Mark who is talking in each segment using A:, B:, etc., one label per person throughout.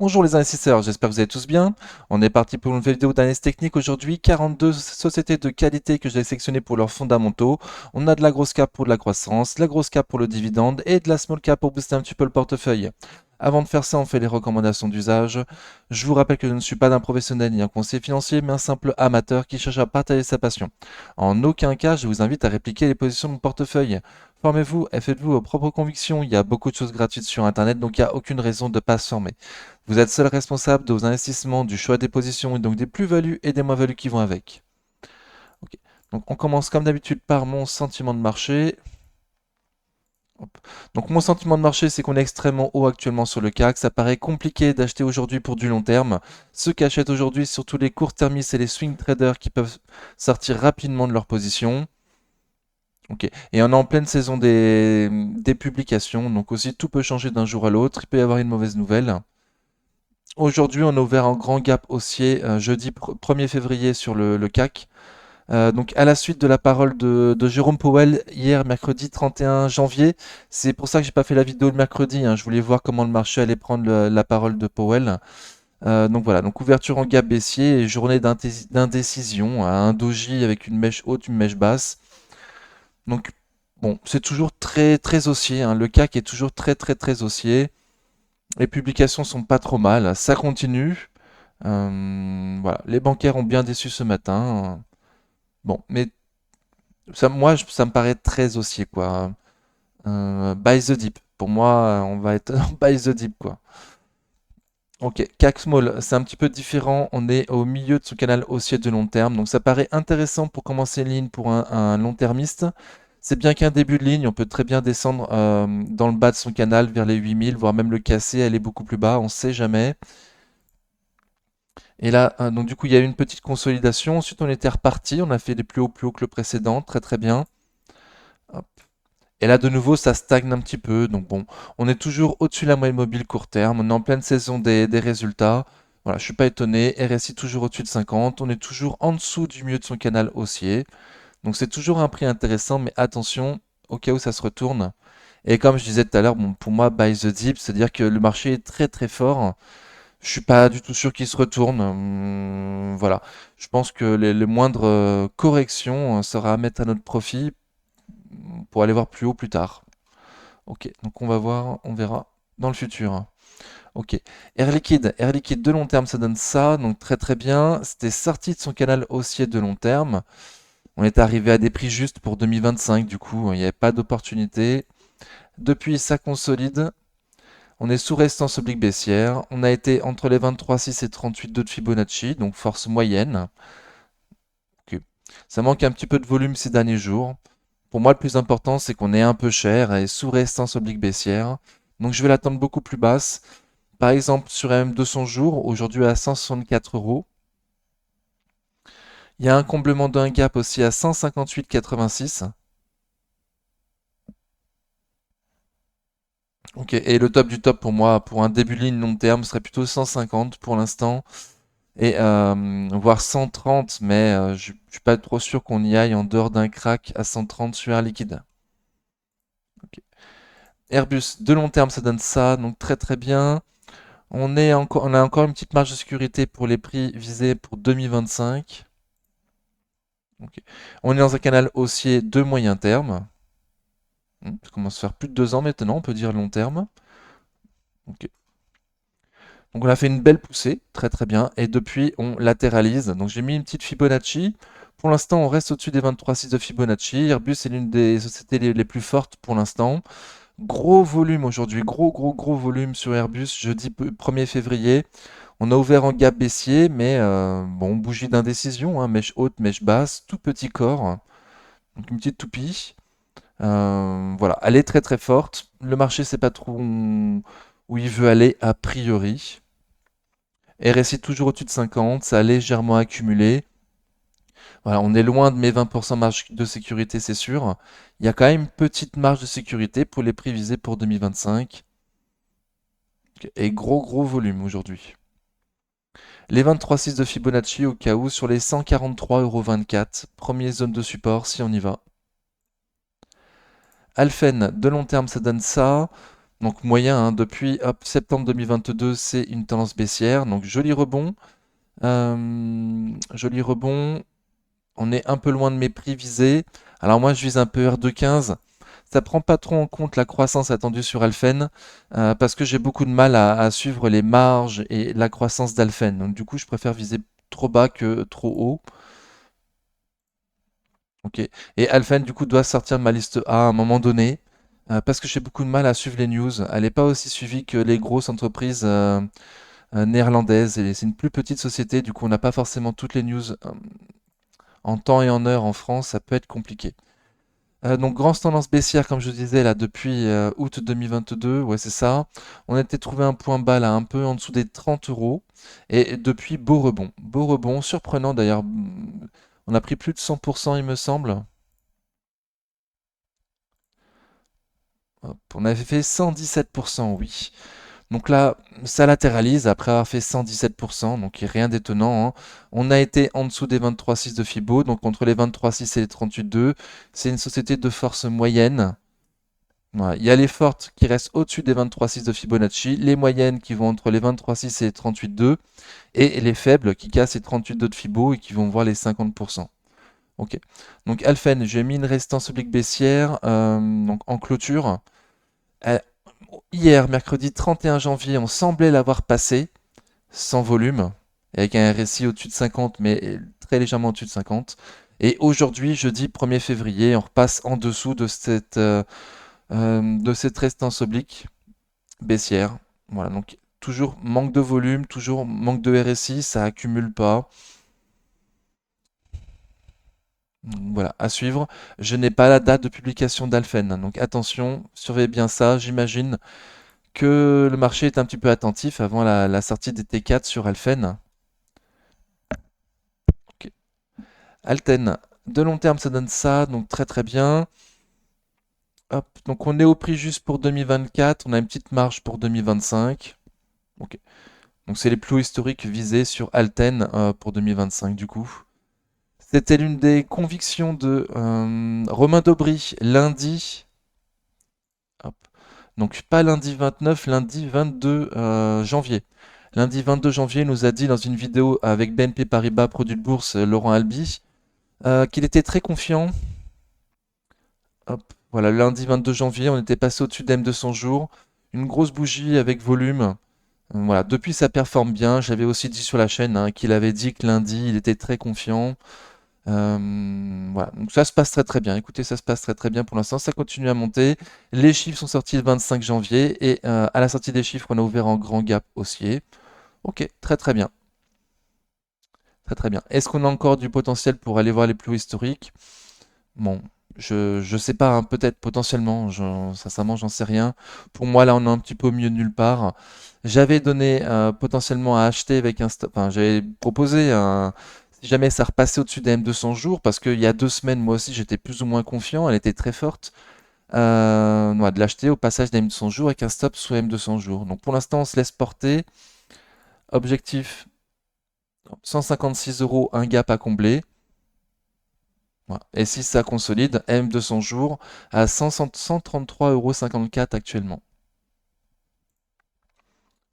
A: Bonjour les investisseurs, j'espère que vous allez tous bien. On est parti pour une nouvelle vidéo d'analyse technique aujourd'hui. 42 sociétés de qualité que j'ai sélectionnées pour leurs fondamentaux. On a de la grosse cap pour de la croissance, de la grosse cap pour le dividende et de la small cap pour booster un petit peu le portefeuille. Avant de faire ça, on fait les recommandations d'usage. Je vous rappelle que je ne suis pas d'un professionnel ni un conseiller financier, mais un simple amateur qui cherche à partager sa passion. En aucun cas, je vous invite à répliquer les positions de mon portefeuille. Formez-vous et faites-vous vos propres convictions. Il y a beaucoup de choses gratuites sur Internet, donc il n'y a aucune raison de ne pas se former. Vous êtes seul responsable de vos investissements, du choix des positions et donc des plus-values et des moins-values qui vont avec. Ok. Donc on commence comme d'habitude par mon sentiment de marché. Hop. Donc mon sentiment de marché, c'est qu'on est extrêmement haut actuellement sur le CAC. Ça paraît compliqué d'acheter aujourd'hui pour du long terme. Ceux qui achètent aujourd'hui, surtout les court-termistes et les swing traders qui peuvent sortir rapidement de leur position. Ok. Et on est en pleine saison des publications, donc aussi tout peut changer d'un jour à l'autre. Il peut y avoir une mauvaise nouvelle. Aujourd'hui, on a ouvert un grand gap haussier jeudi 1er février sur le CAC. Donc à la suite de la parole de Jérôme Powell hier, mercredi 31 janvier. C'est pour ça que j'ai pas fait la vidéo le mercredi, hein. Je voulais voir comment le marché allait prendre la parole de Powell. Donc voilà, donc ouverture en gap baissier et journée d'indécision, hein. Un doji avec une mèche haute, une mèche basse. Donc bon, c'est toujours très très haussier, hein. Le CAC est toujours très haussier. Les publications sont pas trop mal, ça continue. Voilà, les bancaires ont bien déçu ce matin. Bon, mais ça, moi, ça me paraît très haussier, quoi. Buy the dip. Pour moi, on va être buy the dip, quoi. Ok, CAC Small, c'est un petit peu différent. On est au milieu de ce canal haussier de long terme. Donc ça paraît intéressant pour commencer une ligne pour un long-termiste. C'est bien qu'un début de ligne, on peut très bien descendre dans le bas de son canal vers les 8000, voire même le casser, aller beaucoup plus bas, on ne sait jamais. Et là, donc du coup, il y a eu une petite consolidation. Ensuite, on était reparti. On a fait des plus hauts que le précédent. Très bien. Hop. Et là, de nouveau, ça stagne un petit peu. Donc bon, on est toujours au-dessus de la moyenne mobile court terme. On est en pleine saison des résultats. Voilà, je suis pas étonné. RSI toujours au-dessus de 50. On est toujours en dessous du milieu de son canal haussier. Donc c'est toujours un prix intéressant, mais attention au cas où ça se retourne. Et comme je disais tout à l'heure, bon, pour moi, buy the dip, c'est-à-dire que le marché est très fort. Je suis pas du tout sûr qu'il se retourne. Voilà. Je pense que les moindres corrections sera à mettre à notre profit pour aller voir plus haut plus tard. Ok, donc on va voir, on verra dans le futur. Ok. Air Liquide de long terme, ça donne ça, donc très bien. C'était sorti de son canal haussier de long terme. On est arrivé à des prix justes pour 2025, du coup, il n'y avait pas d'opportunité. Depuis, ça consolide. On est sous résistance oblique baissière. On a été entre les 23,6 et 38,2 de Fibonacci, donc force moyenne. Ok. Ça manque un petit peu de volume ces derniers jours. Pour moi, le plus important, c'est qu'on est un peu cher et sous résistance oblique baissière. Donc je vais l'attendre beaucoup plus basse. Par exemple, sur M200 jours, aujourd'hui à 164 euros. Il y a un comblement d'un gap aussi à 158,86. Ok, et le top du top pour moi, pour un début de ligne long terme, serait plutôt 150 pour l'instant. Et voire 130, mais je suis pas trop sûr qu'on y aille en dehors d'un crack à 130 sur Air Liquide. Ok. Airbus, de long terme, ça donne ça, donc très bien. On a encore une petite marge de sécurité pour les prix visés pour 2025. Ok. On est dans un canal haussier de moyen terme. Ça commence à faire plus de 2 ans maintenant, on peut dire long terme. Ok. Donc on a fait une belle poussée, très bien, et depuis on latéralise. Donc j'ai mis une petite Fibonacci. Pour l'instant, on reste au-dessus des 23,6 de Fibonacci. Airbus est l'une des sociétés les plus fortes pour l'instant. Gros volume aujourd'hui, gros volume sur Airbus, jeudi 1er février. On a ouvert en gap baissier, mais bon, bougie d'indécision, hein, mèche haute, mèche basse, tout petit corps, donc une petite toupie. Voilà, elle est très forte. Le marché sait pas trop où il veut aller a priori. RSI toujours au-dessus de 50, ça a légèrement accumulé. Voilà, on est loin de mes 20% marge de sécurité, c'est sûr. Il y a quand même une petite marge de sécurité pour les prix visés pour 2025. Et gros volume aujourd'hui. Les 23,6 de Fibonacci au cas où sur les 143,24€. Première zone de support si on y va. Alphen, de long terme, ça donne ça. Donc moyen, hein, depuis hop, septembre 2022, c'est une tendance baissière. Donc joli rebond. Joli rebond. On est un peu loin de mes prix visés. Alors moi, je vise un peu R215. Ça prend pas trop en compte la croissance attendue sur Alphen, parce que j'ai beaucoup de mal à suivre les marges et la croissance d'Alphen. Donc du coup, je préfère viser trop bas que trop haut. Ok. Et Alphen, du coup, doit sortir de ma liste A à un moment donné, parce que j'ai beaucoup de mal à suivre les news. Elle n'est pas aussi suivie que les grosses entreprises néerlandaises. Et c'est une plus petite société, du coup, on n'a pas forcément toutes les news en temps et en heure en France. Ça peut être compliqué. Donc, grande tendance baissière, comme je disais, là, depuis août 2022, ouais, c'est ça. On a été trouvé un point bas, là, un peu en dessous des 30 euros. Et depuis, beau rebond. Beau rebond, surprenant d'ailleurs. On a pris plus de 100%, il me semble. Hop, on avait fait 117%, oui. Donc là, ça latéralise après avoir fait 117%, donc rien d'étonnant, hein. On a été en dessous des 23,6 de Fibo, donc entre les 23,6 et les 38,2. C'est une société de force moyenne. Voilà. Il y a les fortes qui restent au-dessus des 23,6 de Fibonacci, les moyennes qui vont entre les 23,6 et les 38,2, et les faibles qui cassent les 38,2 de Fibo et qui vont voir les 50%. Ok. Donc Alphen, j'ai mis une résistance oblique baissière donc en clôture. Euh, Hier, mercredi 31 janvier, on semblait l'avoir passé, sans volume, avec un RSI au-dessus de 50, mais très légèrement au-dessus de 50. Et aujourd'hui, jeudi 1er février, on repasse en dessous de cette résistance oblique baissière. Voilà, donc toujours manque de volume, toujours manque de RSI, ça accumule pas. Voilà, à suivre. Je n'ai pas la date de publication d'Alphen, donc attention, surveillez bien ça. J'imagine que le marché est un petit peu attentif avant la sortie des T4 sur Alphen. Ok. Alten, de long terme, ça donne ça, donc très très bien. Hop, donc on est au prix juste pour 2024, on a une petite marge pour 2025. Ok. Donc c'est les plus hauts historiques visés sur Alten pour 2025 du coup. C'était l'une des convictions de Romain Daubry lundi. Hop. Donc pas lundi 29, lundi 22 janvier. Lundi 22 janvier, il nous a dit dans une vidéo avec BNP Paribas, produit de bourse, Laurent Albi, qu'il était très confiant. Hop. Voilà, lundi 22 janvier, on était passé au-dessus d'M200 jours. Une grosse bougie avec volume. Voilà, depuis ça performe bien. J'avais aussi dit sur la chaîne hein, qu'il avait dit que lundi, il était très confiant. Voilà, donc ça se passe très très bien. Écoutez, ça se passe très très bien pour l'instant. Ça continue à monter. Les chiffres sont sortis le 25 janvier et à la sortie des chiffres, on a ouvert en grand gap haussier. Ok, très très bien. Très très bien. Est-ce qu'on a encore du potentiel pour aller voir les plus hauts historiques? Bon, je sais pas, hein, peut-être potentiellement, sincèrement, j'en sais rien. Pour moi, là, on est un petit peu au milieu de nulle part. J'avais donné potentiellement à acheter avec un stop. Enfin, j'avais proposé si jamais ça repassait au-dessus des M200 jours, parce qu'il y a 2 semaines, moi aussi, j'étais plus ou moins confiant, elle était très forte. Ouais, de l'acheter au passage des M200 jours avec un stop sous M200 jours. Donc pour l'instant, on se laisse porter. Objectif 156 euros, un gap à combler. Voilà. Et si ça consolide, M200 jours à 133,54 € actuellement.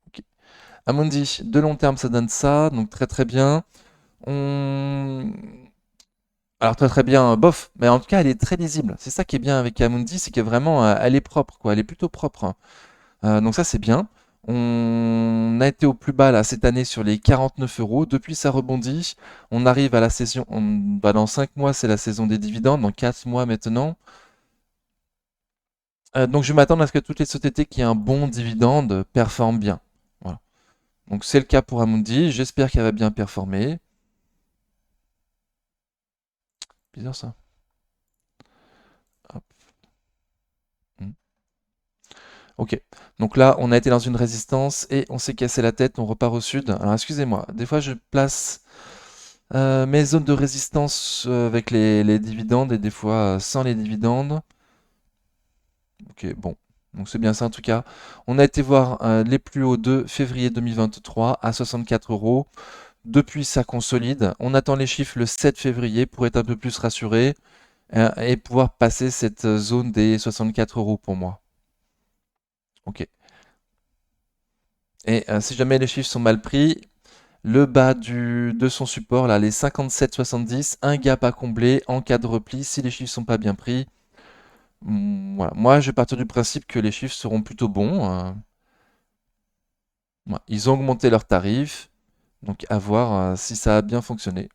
A: Ok. Amundi, de long terme, ça donne ça, donc très très bien. On... Alors très très bien, bof, mais en tout cas, elle est très lisible. C'est ça qui est bien avec Amundi, c'est que vraiment, elle est propre, quoi. Elle est plutôt propre, hein. Donc ça, c'est bien. On a été au plus bas là cette année sur les 49 euros. Depuis, ça rebondit. On arrive à la saison. Bah, dans 5 mois, c'est la saison des dividendes. Dans 4 mois maintenant. Donc je vais m'attendre à ce que toutes les sociétés qui ont un bon dividende performent bien. Voilà. Donc c'est le cas pour Amundi. J'espère qu'elle va bien performer. Bizarre ça. Hop. Hmm. Ok. Donc là, on a été dans une résistance et on s'est cassé la tête. On repart au sud. Alors excusez-moi. Des fois, je place mes zones de résistance avec les dividendes et des fois sans les dividendes. Ok, bon. Donc c'est bien ça en tout cas. On a été voir les plus hauts de février 2023 à 64 euros. Depuis, ça consolide. On attend les chiffres le 7 février pour être un peu plus rassuré et pouvoir passer cette zone des 64 euros pour moi. Ok. Et si jamais les chiffres sont mal pris, le bas de son support, là, les 57,70, un gap à combler en cas de repli si les chiffres sont pas bien pris. Voilà. Moi, je vais partir du principe que les chiffres seront plutôt bons. Voilà. Ils ont augmenté leurs tarifs, donc à voir si ça a bien fonctionné.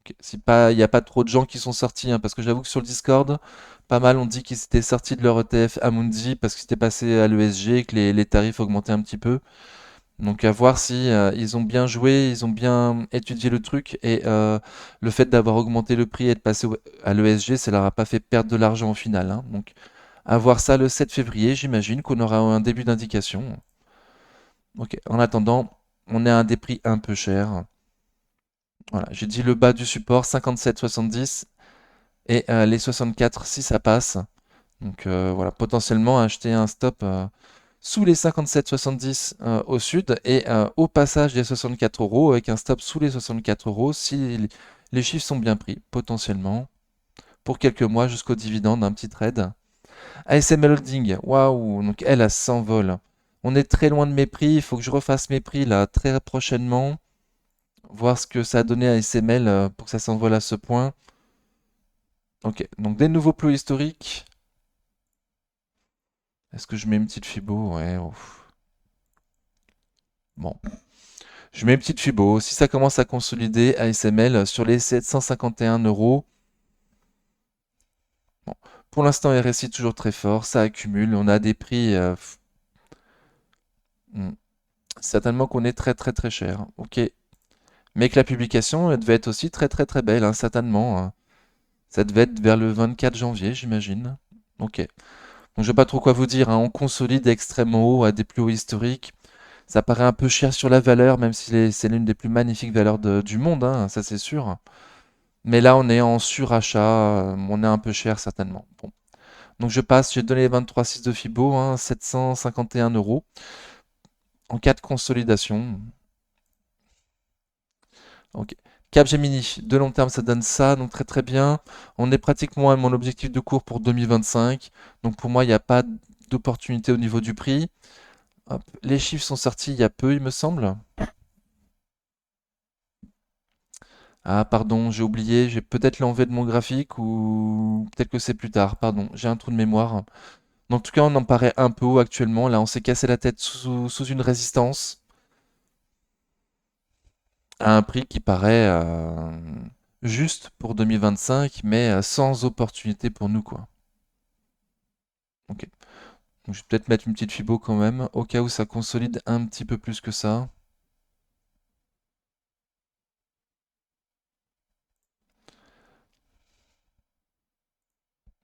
A: Ok. Si pas, il n'y a pas trop de gens qui sont sortis, hein, parce que j'avoue que sur le Discord, pas mal ont dit qu'ils s'étaient sortis de leur ETF Amundi parce qu'ils étaient passés à l'ESG et que les tarifs augmentaient un petit peu. Donc à voir si ils ont bien joué, ils ont bien étudié le truc et le fait d'avoir augmenté le prix et de passer à l'ESG, ça leur a pas fait perdre de l'argent au final, hein. Donc à voir ça le 7 février, j'imagine qu'on aura un début d'indication. Ok, en attendant, on est à des prix un peu chers. Voilà, j'ai dit le bas du support 57,70 et les 64 si ça passe. Donc voilà, potentiellement acheter un stop sous les 57,70 au sud et au passage des 64 euros avec un stop sous les 64 euros si les chiffres sont bien pris, potentiellement, pour quelques mois jusqu'au dividende d'un petit trade. ASML Holding, waouh, donc elle s'envole. On est très loin de mes prix, il faut que je refasse mes prix là très prochainement, voir ce que ça a donné à ASML pour que ça s'envole à ce point. Ok, donc des nouveaux plots historiques. Est-ce que je mets une petite fibo? Ouais, ouf. Bon. Je mets une petite fibo. Si ça commence à consolider ASML sur les 751 euros, bon. Pour l'instant, RSI toujours très fort, ça accumule. On a des prix. Hmm. Certainement qu'on est très très très cher. Ok. Mais que la publication elle devait être aussi très très très belle, hein, certainement, hein. Ça devait être vers le 24 janvier, j'imagine. Ok. Donc je sais pas trop quoi vous dire, hein. On consolide extrêmement haut à des plus hauts historiques. Ça paraît un peu cher sur la valeur, même si c'est l'une des plus magnifiques valeurs du monde, hein, ça c'est sûr. Mais là, on est en surachat, on est un peu cher certainement. Bon. Donc je passe, j'ai donné les 23,6 de Fibo, hein, 751 euros en cas de consolidation. Ok. Capgemini, de long terme, ça donne ça, donc très très bien. On est pratiquement à mon objectif de cours pour 2025. Donc pour moi, il n'y a pas d'opportunité au niveau du prix. Hop. Les chiffres sont sortis il y a peu, il me semble. Ah, pardon, j'ai oublié, j'ai peut-être l'enlevé de mon graphique ou peut-être que c'est plus tard. Pardon, j'ai un trou de mémoire. En tout cas, on en paraît un peu haut actuellement. Là, on s'est cassé la tête sous une résistance à un prix qui paraît juste pour 2025, mais sans opportunité pour nous, quoi. Ok. Donc, je vais peut-être mettre une petite fibo quand même, au cas où ça consolide un petit peu plus que ça.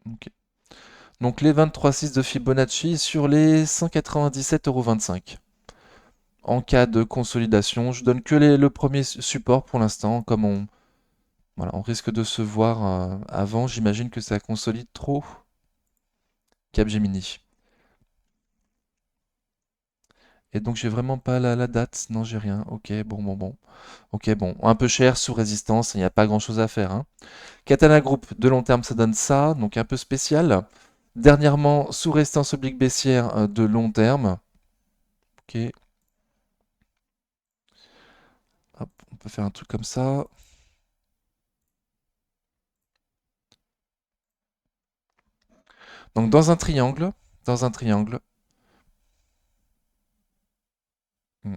A: Ok. Donc, les 23,6 de Fibonacci sur les 197,25 €. En cas de consolidation, je donne que le premier support pour l'instant, comme voilà, on risque de se voir avant, j'imagine que ça consolide trop. Capgemini. Et donc j'ai vraiment pas la date. Non, j'ai rien. Ok, bon, bon, bon. Ok, bon. Un peu cher, sous résistance, il n'y a pas grand-chose à faire, hein. Katana Group, de long terme, ça donne ça, donc un peu spécial. Dernièrement, sous résistance oblique baissière de long terme. Ok, hop, on peut faire un truc comme ça. Donc dans un triangle, dans un triangle. Hmm.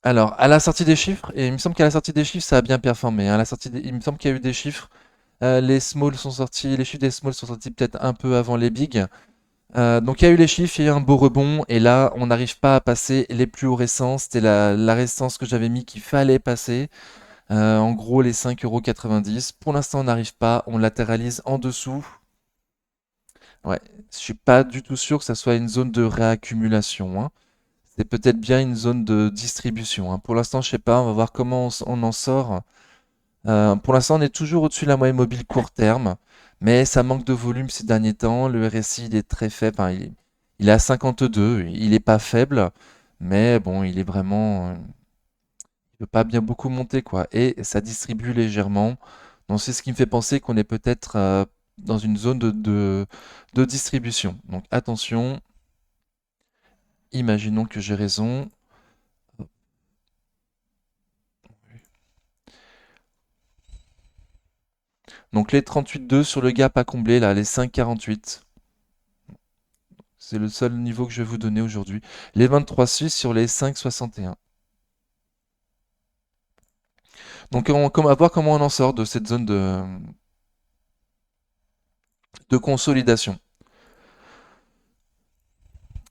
A: Alors, à la sortie des chiffres, et il me semble qu'à la sortie des chiffres, ça a bien performé, hein. À la sortie il me semble qu'il y a eu des chiffres. Les small sont sortis, les chiffres des small sont sortis peut-être un peu avant les big. Donc il y a eu les chiffres, il y a eu un beau rebond, et là on n'arrive pas à passer les plus hauts récents. C'était la résistance que j'avais mis qu'il fallait passer. En gros les 5,90 €. Pour l'instant on n'arrive pas, on latéralise en dessous. Ouais, je suis pas du tout sûr que ça soit une zone de réaccumulation, hein. C'est peut-être bien une zone de distribution, hein. Pour l'instant je sais pas, on va voir comment on en sort. Pour l'instant, on est toujours au-dessus de la moyenne mobile court terme, mais ça manque de volume ces derniers temps. Le RSI, il est très faible. Enfin, il est à 52. Il n'est pas faible, mais bon, il est vraiment. Il peut pas bien beaucoup monter, quoi. Et ça distribue légèrement. Donc, c'est ce qui me fait penser qu'on est peut-être dans une zone de distribution. Donc attention, imaginons que j'ai raison. Donc les 38,2 sur le gap à combler, là, les 5,48. C'est le seul niveau que je vais vous donner aujourd'hui. Les 23,6 sur les 5,61. Donc on va voir comment on en sort de cette zone de consolidation.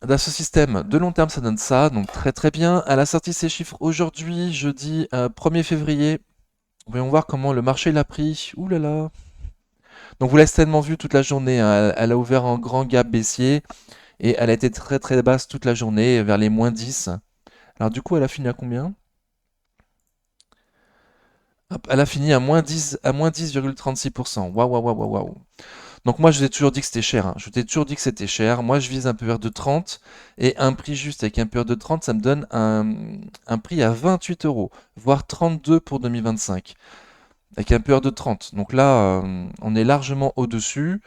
A: Dassault Systèmes, de long terme, ça donne ça, donc très très bien. Elle a sorti ses chiffres aujourd'hui, jeudi 1er février. Voyons voir comment le marché l'a pris. Ouh là là. Donc vous l'avez tellement vu toute la journée, hein. Elle a ouvert en grand gap baissier et elle a été très très basse toute la journée, vers les -10. Alors du coup, elle a fini à combien? Hop, elle a fini à -10, à -10,36%. Waouh, waouh, waouh, waouh, waouh. Donc moi, je vous ai toujours dit que c'était cher, hein. Je vous ai toujours dit que c'était cher. Moi, je vise un peur de 30 et un prix juste avec un peur de 30, ça me donne un prix à 28 euros, voire 32 pour 2025, avec un peur de 30. Donc là, on est largement au-dessus.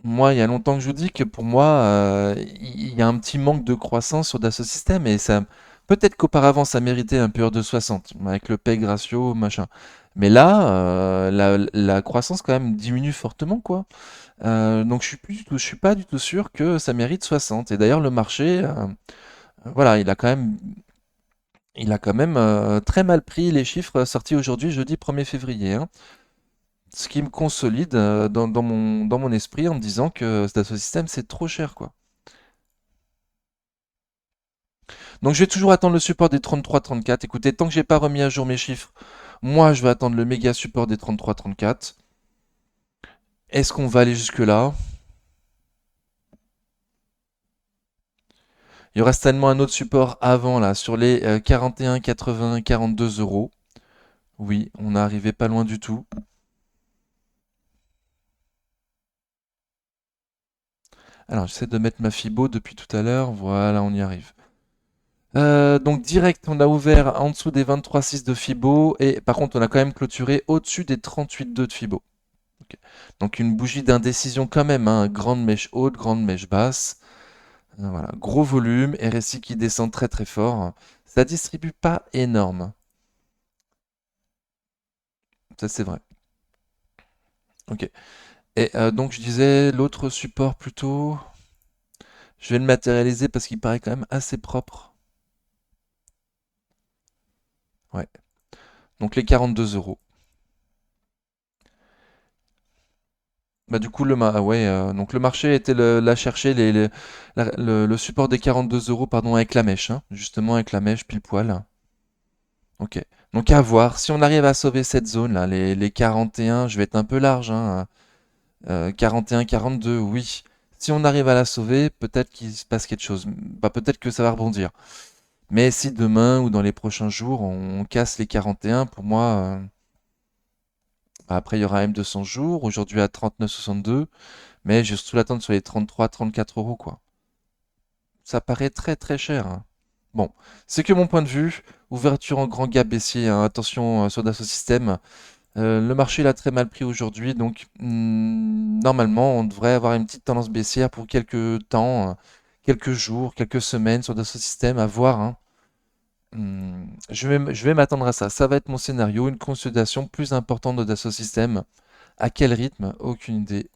A: Moi, il y a longtemps que je vous dis que pour moi, il y a un petit manque de croissance sur Dassault Systèmes et ça, peut-être qu'auparavant ça méritait un pur de 60 avec le PEG ratio, machin. Mais là, la croissance quand même diminue fortement, quoi. Donc je suis pas du tout sûr que ça mérite 60. Et d'ailleurs, le marché, voilà, il a quand même très mal pris les chiffres sortis aujourd'hui, jeudi 1er février, hein. Ce qui me consolide dans mon esprit en me disant que Dassault Systèmes c'est trop cher, quoi. Donc je vais toujours attendre le support des 33-34. Écoutez, tant que j'ai pas remis à jour mes chiffres, moi je vais attendre le méga support des 33-34. Est-ce qu'on va aller jusque-là? Il y aura certainement un autre support avant là, sur les 41, 80, 42 euros. Oui, on n'est arrivé pas loin du tout. Alors j'essaie de mettre ma Fibo depuis tout à l'heure. Voilà, on y arrive. Donc direct, on a ouvert en dessous des 23,6 de Fibo et par contre on a quand même clôturé au-dessus des 38,2 de Fibo. Ok. Donc une bougie d'indécision quand même, hein. Grande mèche haute, grande mèche basse. Voilà, gros volume, RSI qui descend très très fort. Ça distribue pas énorme, ça c'est vrai. Ok. Et donc je disais l'autre support plutôt, je vais le matérialiser parce qu'il paraît quand même assez propre. Ouais. Donc les 42 euros. Bah du coup ouais, donc le marché était l'a cherché le support des 42 euros pardon avec la mèche, hein, justement avec la mèche pile poil. Ok. Donc à voir si on arrive à sauver cette zone là, les 41, je vais être un peu large, hein, 41, 42, oui. Si on arrive à la sauver, peut-être qu'il se passe quelque chose. Bah, peut-être que ça va rebondir. Mais si demain ou dans les prochains jours, on casse les 41, pour moi, bah, après il y aura M200 jours, aujourd'hui à 39,62, mais je vais surtout l'attendre sur les 33, 34 euros, quoi. Ça paraît très très cher, hein. Bon, c'est que mon point de vue. Ouverture en grand gap baissier, hein. Attention sur Dassault Systèmes. Le marché l'a très mal pris aujourd'hui, donc normalement on devrait avoir une petite tendance baissière pour quelques temps, quelques jours, quelques semaines sur Dassault Systèmes, à voir, hein. Je vais m'attendre à ça. Ça va être mon scénario, une consolidation plus importante de Dassault Systèmes. À quel rythme? Aucune idée.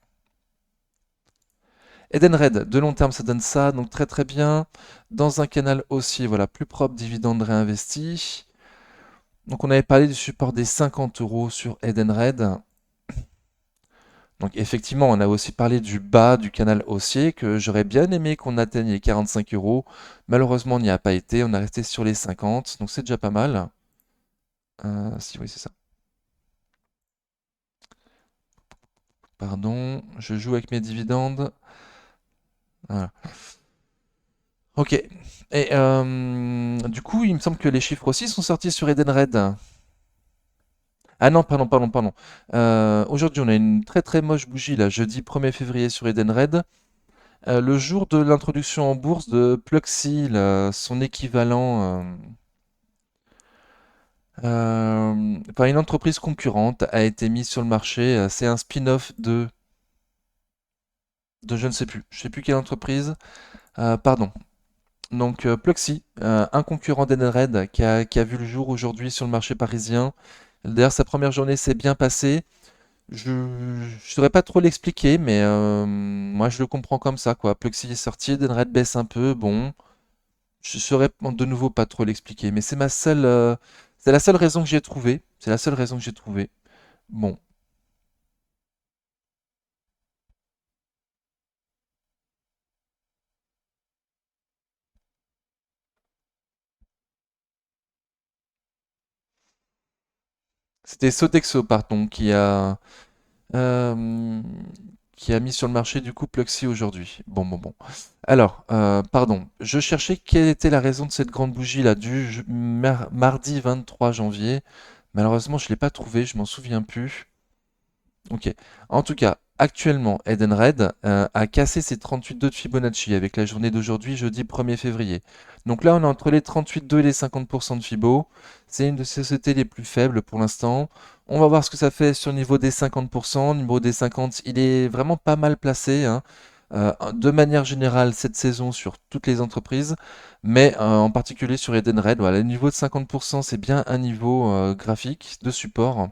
A: Edenred, de long terme, ça donne ça, donc très très bien. Dans un canal haussier, voilà, plus propre, dividende réinvesti. Donc on avait parlé du support des 50 euros sur Edenred. Donc effectivement, on a aussi parlé du bas du canal haussier que j'aurais bien aimé qu'on atteigne les 45 euros. Malheureusement, on n'y a pas été. On a resté sur les 50, donc c'est déjà pas mal. Si oui, c'est ça. Pardon, je joue avec mes dividendes. Voilà. Ok. Et du coup, il me semble que les chiffres aussi sont sortis sur Edenred. Ah non, pardon, pardon, pardon. Aujourd'hui, on a une très très moche bougie là, jeudi 1er février sur Edenred. Le jour de l'introduction en bourse de Pluxee, son équivalent, enfin une entreprise concurrente a été mise sur le marché. C'est un spin-off de de je ne sais plus. Je sais plus quelle entreprise. Pardon. Donc Pluxee, un concurrent d'Edenred qui a vu le jour aujourd'hui sur le marché parisien. D'ailleurs, sa première journée s'est bien passée. Je ne saurais pas trop l'expliquer, mais moi je le comprends comme ça, quoi. Pluxee est sorti, Edenred baisse un peu, bon. Je saurais de nouveau pas trop l'expliquer, mais c'est la seule raison que j'ai trouvée. C'est la seule raison que j'ai trouvée. Bon, c'était Sodexo, pardon, euh, qui a mis sur le marché du coup Pluxee aujourd'hui. Bon, bon, bon. Alors, pardon, je cherchais quelle était la raison de cette grande bougie là du mardi 23 janvier. Malheureusement, je ne l'ai pas trouvé, je m'en souviens plus. Ok. En tout cas, actuellement, Edenred a cassé ses 38,2 de Fibonacci avec la journée d'aujourd'hui, jeudi 1er février. Donc là, on est entre les 38,2 et les 50% de Fibo. C'est une des sociétés les plus faibles pour l'instant. On va voir ce que ça fait sur le niveau des 50%. Au niveau des 50, il est vraiment pas mal placé, hein. De manière générale, cette saison sur toutes les entreprises, mais en particulier sur Edenred, voilà, le niveau de 50%, c'est bien un niveau graphique de support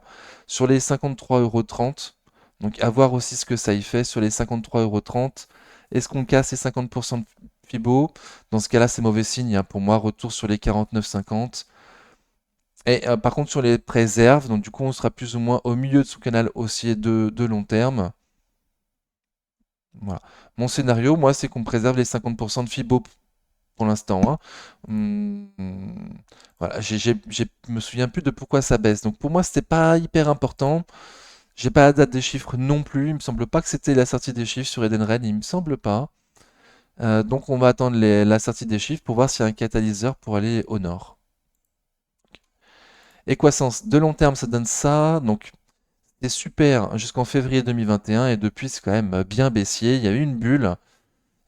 A: sur les 53,30 €. Donc à voir aussi ce que ça y fait sur les 53,30 €. Est-ce qu'on casse les 50% de Fibo? Dans ce cas-là, c'est mauvais signe, hein, pour moi. Retour sur les 49,50. Et par contre, sur les préserves, donc du coup, on sera plus ou moins au milieu de son canal haussier de long terme. Voilà. Mon scénario, moi, c'est qu'on préserve les 50% de Fibo pour l'instant, hein. Voilà, je me souviens plus de pourquoi ça baisse. Donc pour moi, c'était pas hyper important. J'ai pas la date des chiffres non plus. Il me semble pas que c'était la sortie des chiffres sur Edenred. Il me semble pas. Donc on va attendre la sortie des chiffres pour voir s'il y a un catalyseur pour aller au nord. Équassence, de long terme, ça donne ça. Donc c'est super jusqu'en février 2021 et depuis c'est quand même bien baissier. Il y a eu une bulle.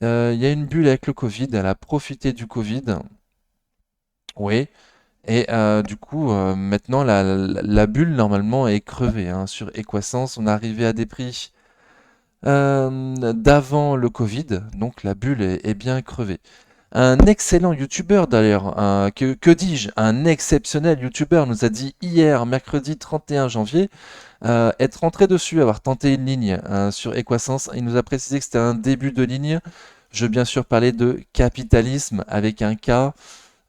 A: Il y a une bulle avec le Covid. Elle a profité du Covid. Oui. Et du coup, maintenant, la bulle, normalement, est crevée, hein. Sur Equasens, on est arrivé à des prix d'avant le Covid, donc la bulle est bien crevée. Un excellent youtubeur d'ailleurs, que dis-je, un exceptionnel youtubeur nous a dit hier, mercredi 31 janvier, être rentré dessus, avoir tenté une ligne sur Equasens. Il nous a précisé que c'était un début de ligne. Je veux bien sûr parler de capitalisme avec un K.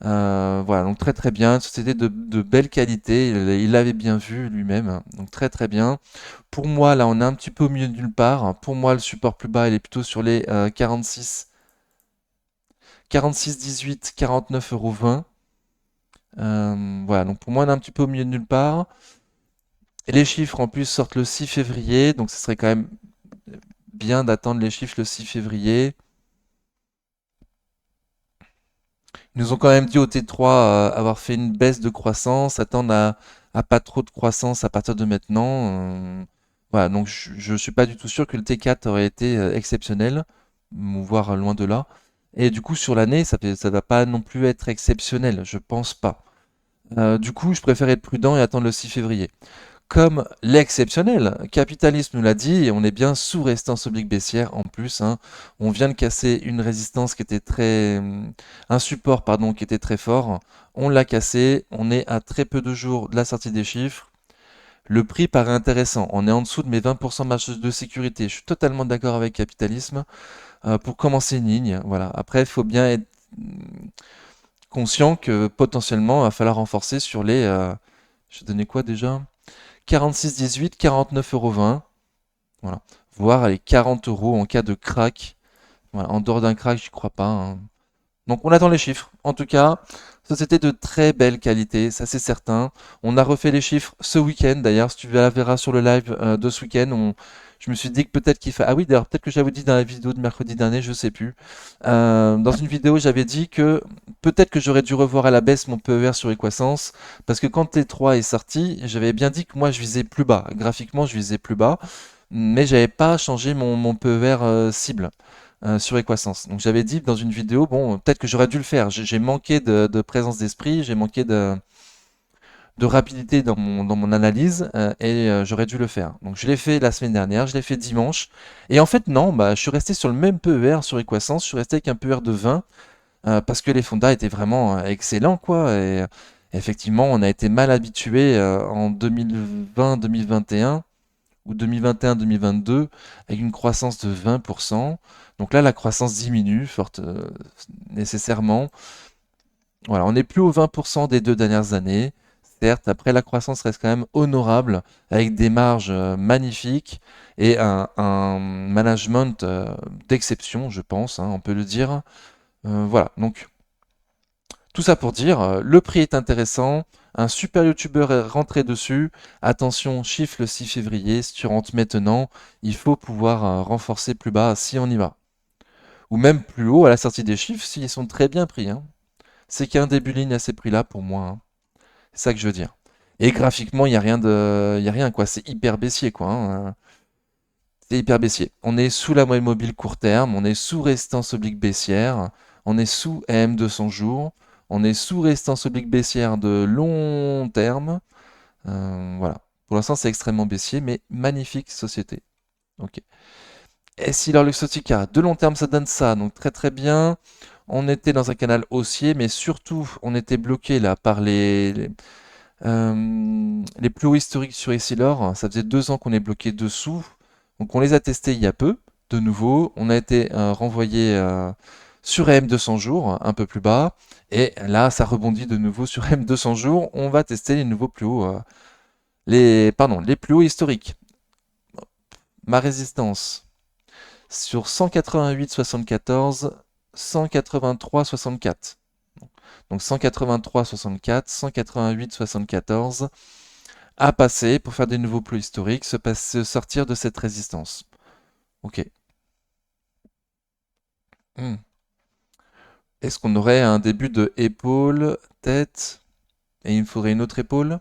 A: Voilà, donc très très bien, une société de belle qualité, il l'avait bien vu lui-même, hein. Donc très très bien. Pour moi, là, on est un petit peu au milieu de nulle part. Pour moi, le support plus bas, il est plutôt sur les 46,18, 49,20 €. Voilà, donc pour moi, on est un petit peu au milieu de nulle part. Et les chiffres en plus sortent le 6 février, donc ce serait quand même bien d'attendre les chiffres le 6 février. Ils nous ont quand même dit au T3 avoir fait une baisse de croissance, attendre à pas trop de croissance à partir de maintenant. Voilà, donc je suis pas du tout sûr que le T4 aurait été exceptionnel, ou voire loin de là. Et du coup, sur l'année, ça va pas non plus être exceptionnel, je pense pas. Du coup, je préfère être prudent et attendre le 6 février. Comme l'exceptionnel. Capitalisme nous l'a dit, et on est bien sous résistance oblique baissière en plus, hein. On vient de casser une résistance qui était un support, pardon, qui était très fort. On l'a cassé, on est à très peu de jours de la sortie des chiffres. Le prix paraît intéressant. On est en dessous de mes 20% de marge de sécurité. Je suis totalement d'accord avec capitalisme pour commencer une ligne. Voilà. Après, il faut bien être conscient que potentiellement, il va falloir renforcer sur les. Je donnais quoi déjà? 46,18, 49,20 €. Voilà. Voire les 40 € en cas de crack. Voilà. En dehors d'un crack, j'y crois pas, hein. Donc on attend les chiffres. En tout cas, société de très belle qualité, ça c'est certain. On a refait les chiffres ce week-end d'ailleurs. Si tu la verras sur le live de ce week-end, je me suis dit que peut-être qu'il fait. Ah oui, d'ailleurs, peut-être que j'avais dit dans la vidéo de mercredi dernier, je sais plus. Dans une vidéo, j'avais dit que peut-être que j'aurais dû revoir à la baisse mon PER sur Equasens. Parce que quand T3 est sorti, j'avais bien dit que moi je visais plus bas. Graphiquement, je visais plus bas. Mais j'avais pas changé mon PER cible sur Equasens. Donc j'avais dit dans une vidéo, bon, peut-être que j'aurais dû le faire. J'ai manqué de présence d'esprit, j'ai manqué de rapidité dans mon analyse et j'aurais dû le faire. Donc je l'ai fait la semaine dernière, je l'ai fait dimanche. Et en fait, non, bah, je suis resté sur le même PER sur Equasens, je suis resté avec un PER de 20 parce que les fondas étaient vraiment excellents, quoi. Et effectivement, on a été mal habitué en 2020-2021 ou 2021-2022 avec une croissance de 20%. Donc là, la croissance diminue forte, nécessairement. Voilà, on n'est plus aux 20% des 2 dernières années. Certes, après la croissance reste quand même honorable avec des marges magnifiques et un management d'exception, je pense, hein, on peut le dire. Voilà, donc tout ça pour dire, le prix est intéressant, un super youtubeur est rentré dessus. Attention, chiffre le 6 février, si tu rentres maintenant, il faut pouvoir renforcer plus bas si on y va. Ou même plus haut à la sortie des chiffres s'ils sont très bien pris, hein. C'est qu'il y a un début de ligne à ces prix-là pour moi, hein. C'est ça que je veux dire. Et graphiquement, il y a rien il y a rien quoi. C'est hyper baissier quoi, hein. C'est hyper baissier. On est sous la moyenne mobile court terme, on est sous résistance oblique baissière, on est sous AM 200 jours, on est sous résistance oblique baissière de long terme. Voilà. Pour l'instant, c'est extrêmement baissier, mais magnifique société. Ok. Et si leur Luxottica, de long terme, ça donne ça, donc très très bien. On était dans un canal haussier, mais surtout, on était bloqué là par les plus hauts historiques sur Essilor. Ça faisait 2 ans qu'on est bloqué dessous. Donc on les a testés il y a peu, de nouveau. On a été renvoyé sur M200 jours, un peu plus bas. Et là, ça rebondit de nouveau sur M200 jours. On va tester les nouveaux plus hauts, les plus hauts historiques. Ma résistance sur 188,74, 183,64. Donc 183,64, 188,74 à passer pour faire des nouveaux plots historiques, se sortir de cette résistance. Ok. Hmm. Est-ce qu'on aurait un début de épaule, tête, et il me faudrait une autre épaule?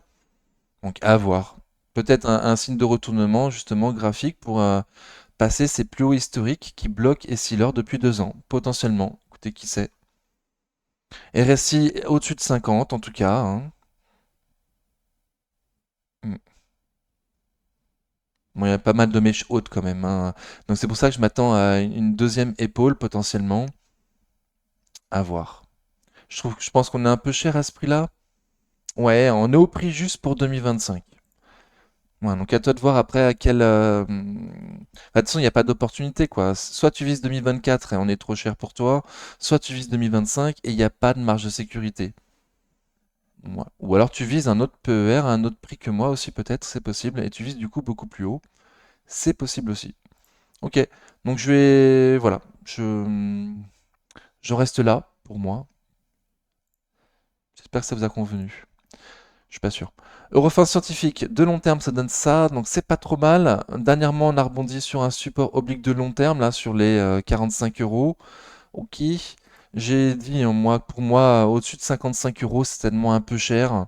A: Donc à voir. Peut-être un signe de retournement justement graphique pour passer ces plus hauts historiques qui bloquent Essilor depuis 2 ans, potentiellement. Écoutez, qui sait? RSI au-dessus de 50 en tout cas, hein. Hmm. Bon, il y a pas mal de mèches hautes quand même, hein. Donc c'est pour ça que je m'attends à une deuxième épaule potentiellement. À voir. Je pense qu'on est un peu cher à ce prix-là. Ouais, on est au prix juste pour 2025. Ouais, donc à toi de voir après à quel. De toute façon, il n'y a pas d'opportunité, quoi. Soit tu vises 2024 et on est trop cher pour toi, soit tu vises 2025 et il n'y a pas de marge de sécurité. Ouais. Ou alors tu vises un autre PER à un autre prix que moi aussi, peut-être, c'est possible, et tu vises du coup beaucoup plus haut. C'est possible aussi. Ok, donc je vais. Voilà, je reste là pour moi. J'espère que ça vous a convenu. Je suis pas sûr. Eurofin scientifique, de long terme, ça donne ça, donc c'est pas trop mal. Dernièrement, on a rebondi sur un support oblique de long terme, là, sur les 45 euros. Ok. J'ai dit, moi, pour moi, au-dessus de 55 euros, c'est tellement un peu cher.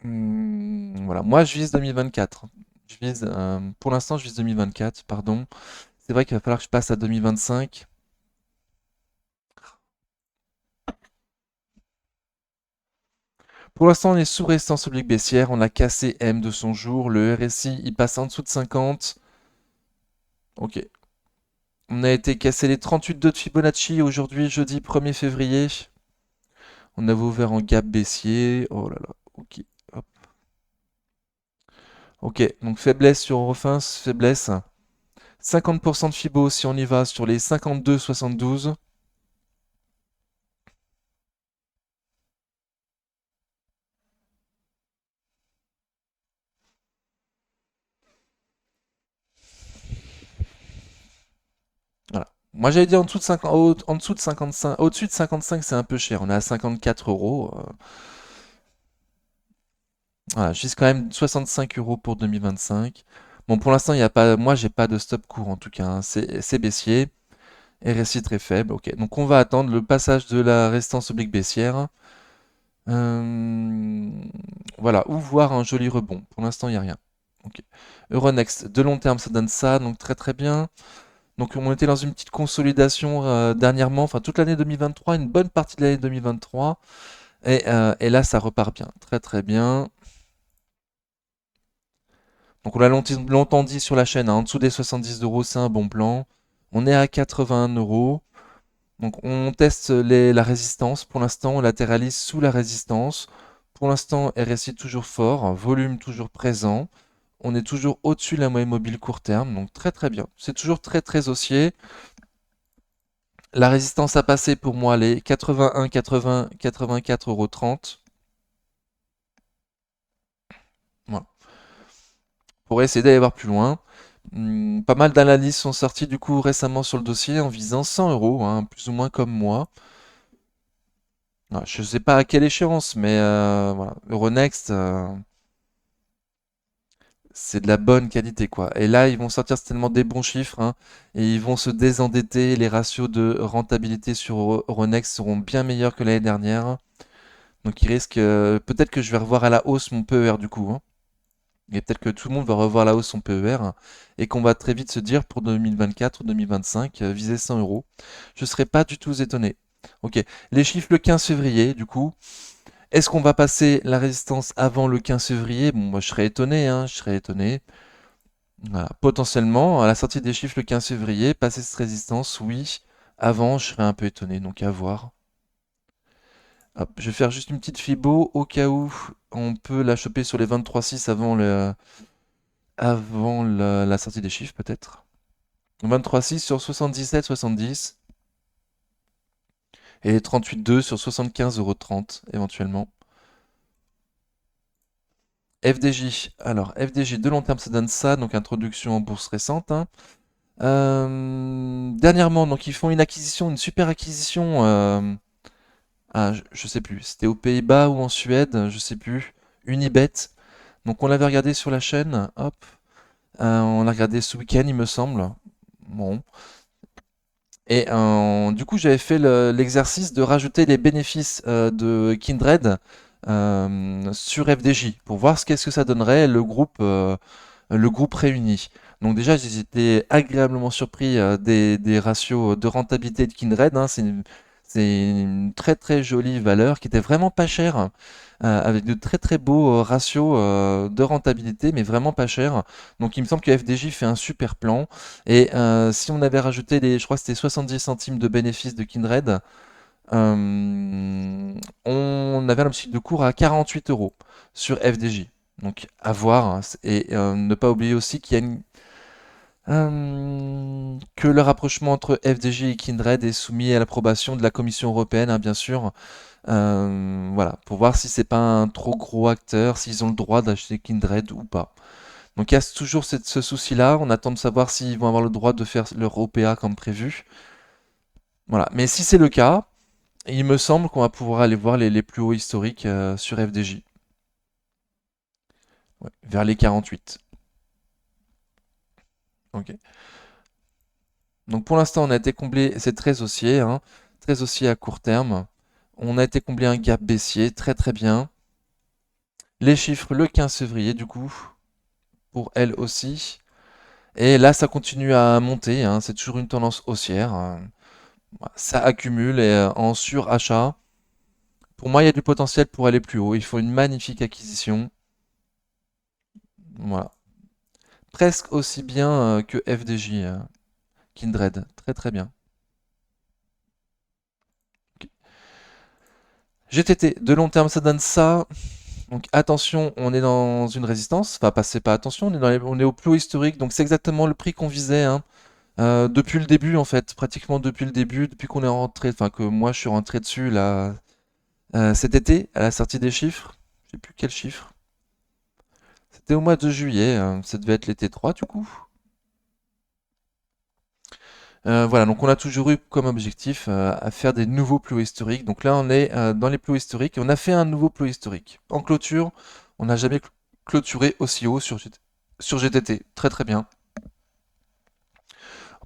A: Voilà, moi, je vise 2024. Pour l'instant, je vise 2024, pardon. C'est vrai qu'il va falloir que je passe à 2025. Pour l'instant, on est sous résistance oblique baissière. On a cassé M de son jour. Le RSI, il passe en dessous de 50. Ok. On a été cassé les 38,2 de Fibonacci aujourd'hui, jeudi 1er février. On avait ouvert en gap baissier. Oh là là. Ok. Hop. Ok. Donc faiblesse sur Eurofins, faiblesse. 50% de Fibo si on y va sur les 52,72. Voilà. Moi j'avais dit en dessous de 50, en dessous de 55, au-dessus de 55 c'est un peu cher. On est à 54 euros. Voilà, je vise quand même 65 euros pour 2025. Bon, pour l'instant, il y a pas, moi, j'ai pas de stop court en tout cas, hein. C'est baissier. RSI très faible. Ok, donc on va attendre le passage de la résistance oblique baissière. Euh, voilà, ou voir un joli rebond. Pour l'instant, il n'y a rien. Ok. Euronext, de long terme, ça donne ça, donc très très bien. Donc on était dans une petite consolidation dernièrement, enfin toute l'année 2023, une bonne partie de l'année 2023. Et là, ça repart bien, très très bien. Donc on l'a longtemps dit sur la chaîne, hein, en dessous des 70 euros, c'est un bon plan. On est à 81 euros. Donc on teste la résistance. Pour l'instant, on latéralise sous la résistance. Pour l'instant, RSI toujours fort, volume toujours présent. On est toujours au-dessus de la moyenne mobile court terme, donc très très bien. C'est toujours très très haussier. La résistance à passer pour moi, les 81, 80, 84,30 €. Voilà. Pour essayer d'aller voir plus loin. Pas mal d'analyses sont sorties du coup récemment sur le dossier en visant 100 euros, hein, plus ou moins comme moi. Je ne sais pas à quelle échéance, mais voilà. Euronext, c'est de la bonne qualité, quoi. Et là, ils vont sortir certainement des bons chiffres, hein, et ils vont se désendetter. Les ratios de rentabilité sur Euronext seront bien meilleurs que l'année dernière. Donc, il risque, peut-être que je vais revoir à la hausse mon PER du coup, hein. Et peut-être que tout le monde va revoir à la hausse son PER, hein, et qu'on va très vite se dire pour 2024 ou 2025, viser 100 euros. Je ne serais pas du tout étonné. Ok, les chiffres le 15 février, du coup. Est-ce qu'on va passer la résistance avant le 15 février? Bon, moi je serais étonné, hein, je serais étonné. Voilà. Potentiellement, à la sortie des chiffres le 15 février, passer cette résistance, oui. Avant, je serais un peu étonné, donc à voir. Hop, je vais faire juste une petite fibo au cas où on peut la choper sur les 23,6 avant la sortie des chiffres, peut-être. 23,6 sur 77,70 et les 38,2 sur 75,30 € éventuellement. FDJ. Alors, FDJ de long terme, ça donne ça, donc introduction en bourse récente, hein. Dernièrement, donc ils font une acquisition, une super acquisition. Je sais plus, c'était aux Pays-Bas ou en Suède, je sais plus. Unibet. Donc on l'avait regardé sur la chaîne, hop. On l'a regardé ce week-end, il me semble. Bon. Et du coup, j'avais fait l'exercice de rajouter les bénéfices de Kindred sur FDJ pour voir qu'est-ce que ça donnerait le groupe réuni. Donc déjà, j'ai été agréablement surpris des ratios de rentabilité de Kindred, hein. C'est une très très jolie valeur qui était vraiment pas chère, avec de très très beaux ratios de rentabilité, mais vraiment pas cher. Donc il me semble que FDJ fait un super plan. Et si on avait rajouté je crois que c'était 70 centimes de bénéfices de Kindred, on avait un petit de cours à 48 euros sur FDJ. Donc à voir, hein. Et ne pas oublier aussi qu'il y a que le rapprochement entre FDJ et Kindred est soumis à l'approbation de la Commission européenne, hein, bien sûr. Voilà, pour voir si c'est pas un trop gros acteur, s'ils ont le droit d'acheter Kindred ou pas. Donc il y a toujours ce souci-là. On attend de savoir s'ils vont avoir le droit de faire leur OPA comme prévu. Voilà, mais si c'est le cas, il me semble qu'on va pouvoir aller voir les plus hauts historiques sur FDJ. Ouais, vers les 48. Ok. Donc pour l'instant, on a été comblé, c'est très haussier, hein, très haussier à court terme. On a été comblé un gap baissier, très très bien. Les chiffres le 15 février, du coup, pour elle aussi. Et là, ça continue à monter, hein, c'est toujours une tendance haussière, hein. Voilà, ça accumule et en surachat. Pour moi, il y a du potentiel pour aller plus haut. Il faut une magnifique acquisition. Voilà. Presque aussi bien que FDJ, Kindred. Très très bien. Ok. GTT, de long terme, ça donne ça. Donc attention, on est dans une résistance. Enfin, passez pas attention, on est au plus haut historique. Donc c'est exactement le prix qu'on visait, hein. Depuis le début, en fait. Pratiquement depuis le début, depuis qu'on est rentré. Enfin, que moi je suis rentré dessus là, cet été, à la sortie des chiffres. Je sais plus quel chiffre. C'était au mois de juillet. Ça devait être l'été 3 du coup. Voilà, donc on a toujours eu comme objectif à faire des nouveaux plus hauts historiques. Donc là, on est dans les plus hauts historiques et on a fait un nouveau plus haut historique. En clôture, on n'a jamais clôturé aussi haut sur GTT. Très très bien.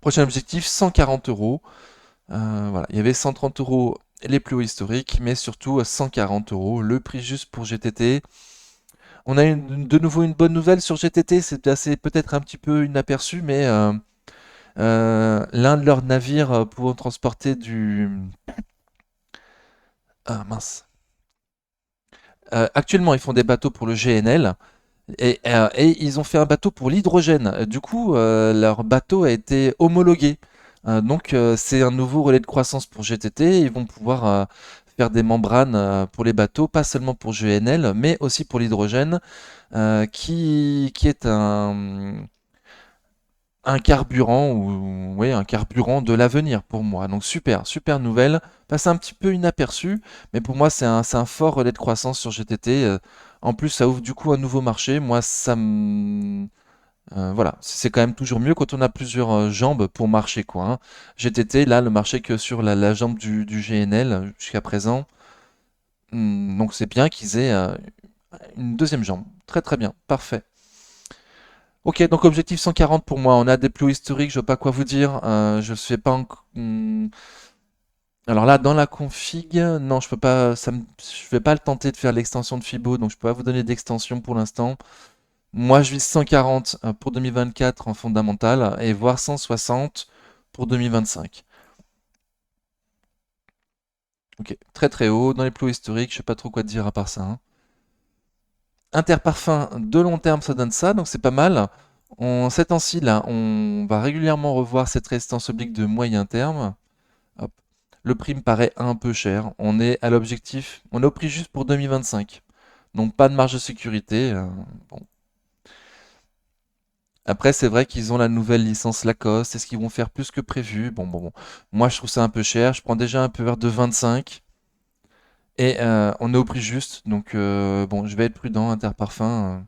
A: Prochain objectif, 140 euros. Voilà, il y avait 130 euros les plus hauts historiques, mais surtout 140 euros le prix juste pour GTT. On a de nouveau une bonne nouvelle sur GTT, c'est peut-être un petit peu inaperçu, mais l'un de leurs navires pouvant transporter du... Ah mince. Actuellement, ils font des bateaux pour le GNL et ils ont fait un bateau pour l'hydrogène. Du coup, leur bateau a été homologué. Donc, c'est un nouveau relais de croissance pour GTT. Ils vont pouvoir faire des membranes pour les bateaux, pas seulement pour GNL, mais aussi pour l'hydrogène, qui est un carburant ou ouais, un carburant de l'avenir pour moi. Donc super, super nouvelle. Passe un petit peu inaperçu, mais pour moi c'est un fort relais de croissance sur GTT. En plus, ça ouvre du coup un nouveau marché. Moi, voilà, c'est quand même toujours mieux quand on a plusieurs jambes pour marcher, quoi, hein. GTT, là, le marché que sur la jambe du GNL jusqu'à présent. Donc c'est bien qu'ils aient une deuxième jambe. Très très bien, parfait. Ok, donc objectif 140 pour moi. On a des plots historiques, je ne sais pas quoi vous dire. Je ne sais pas encore. Alors là, dans la config, non, je peux pas. Je vais pas le tenter de faire l'extension de Fibo, donc je peux pas vous donner d'extension pour l'instant. Moi, je vise 140 pour 2024 en fondamental et voire 160 pour 2025. Ok, très très haut. Dans les plots historiques, je sais pas trop quoi te dire à part ça, hein. Interparfum de long terme, ça donne ça, donc c'est pas mal. Ces temps-ci, là, on va régulièrement revoir cette résistance oblique de moyen terme. Hop. Le prix me paraît un peu cher. On est à l'objectif, on est au prix juste pour 2025. Donc pas de marge de sécurité. Bon. Après, c'est vrai qu'ils ont la nouvelle licence Lacoste. Est-ce qu'ils vont faire plus que prévu? Bon, bon, bon. Moi, je trouve ça un peu cher. Je prends déjà un peu vers de 25. Et on est au prix juste. Donc, bon, je vais être prudent. Interparfum.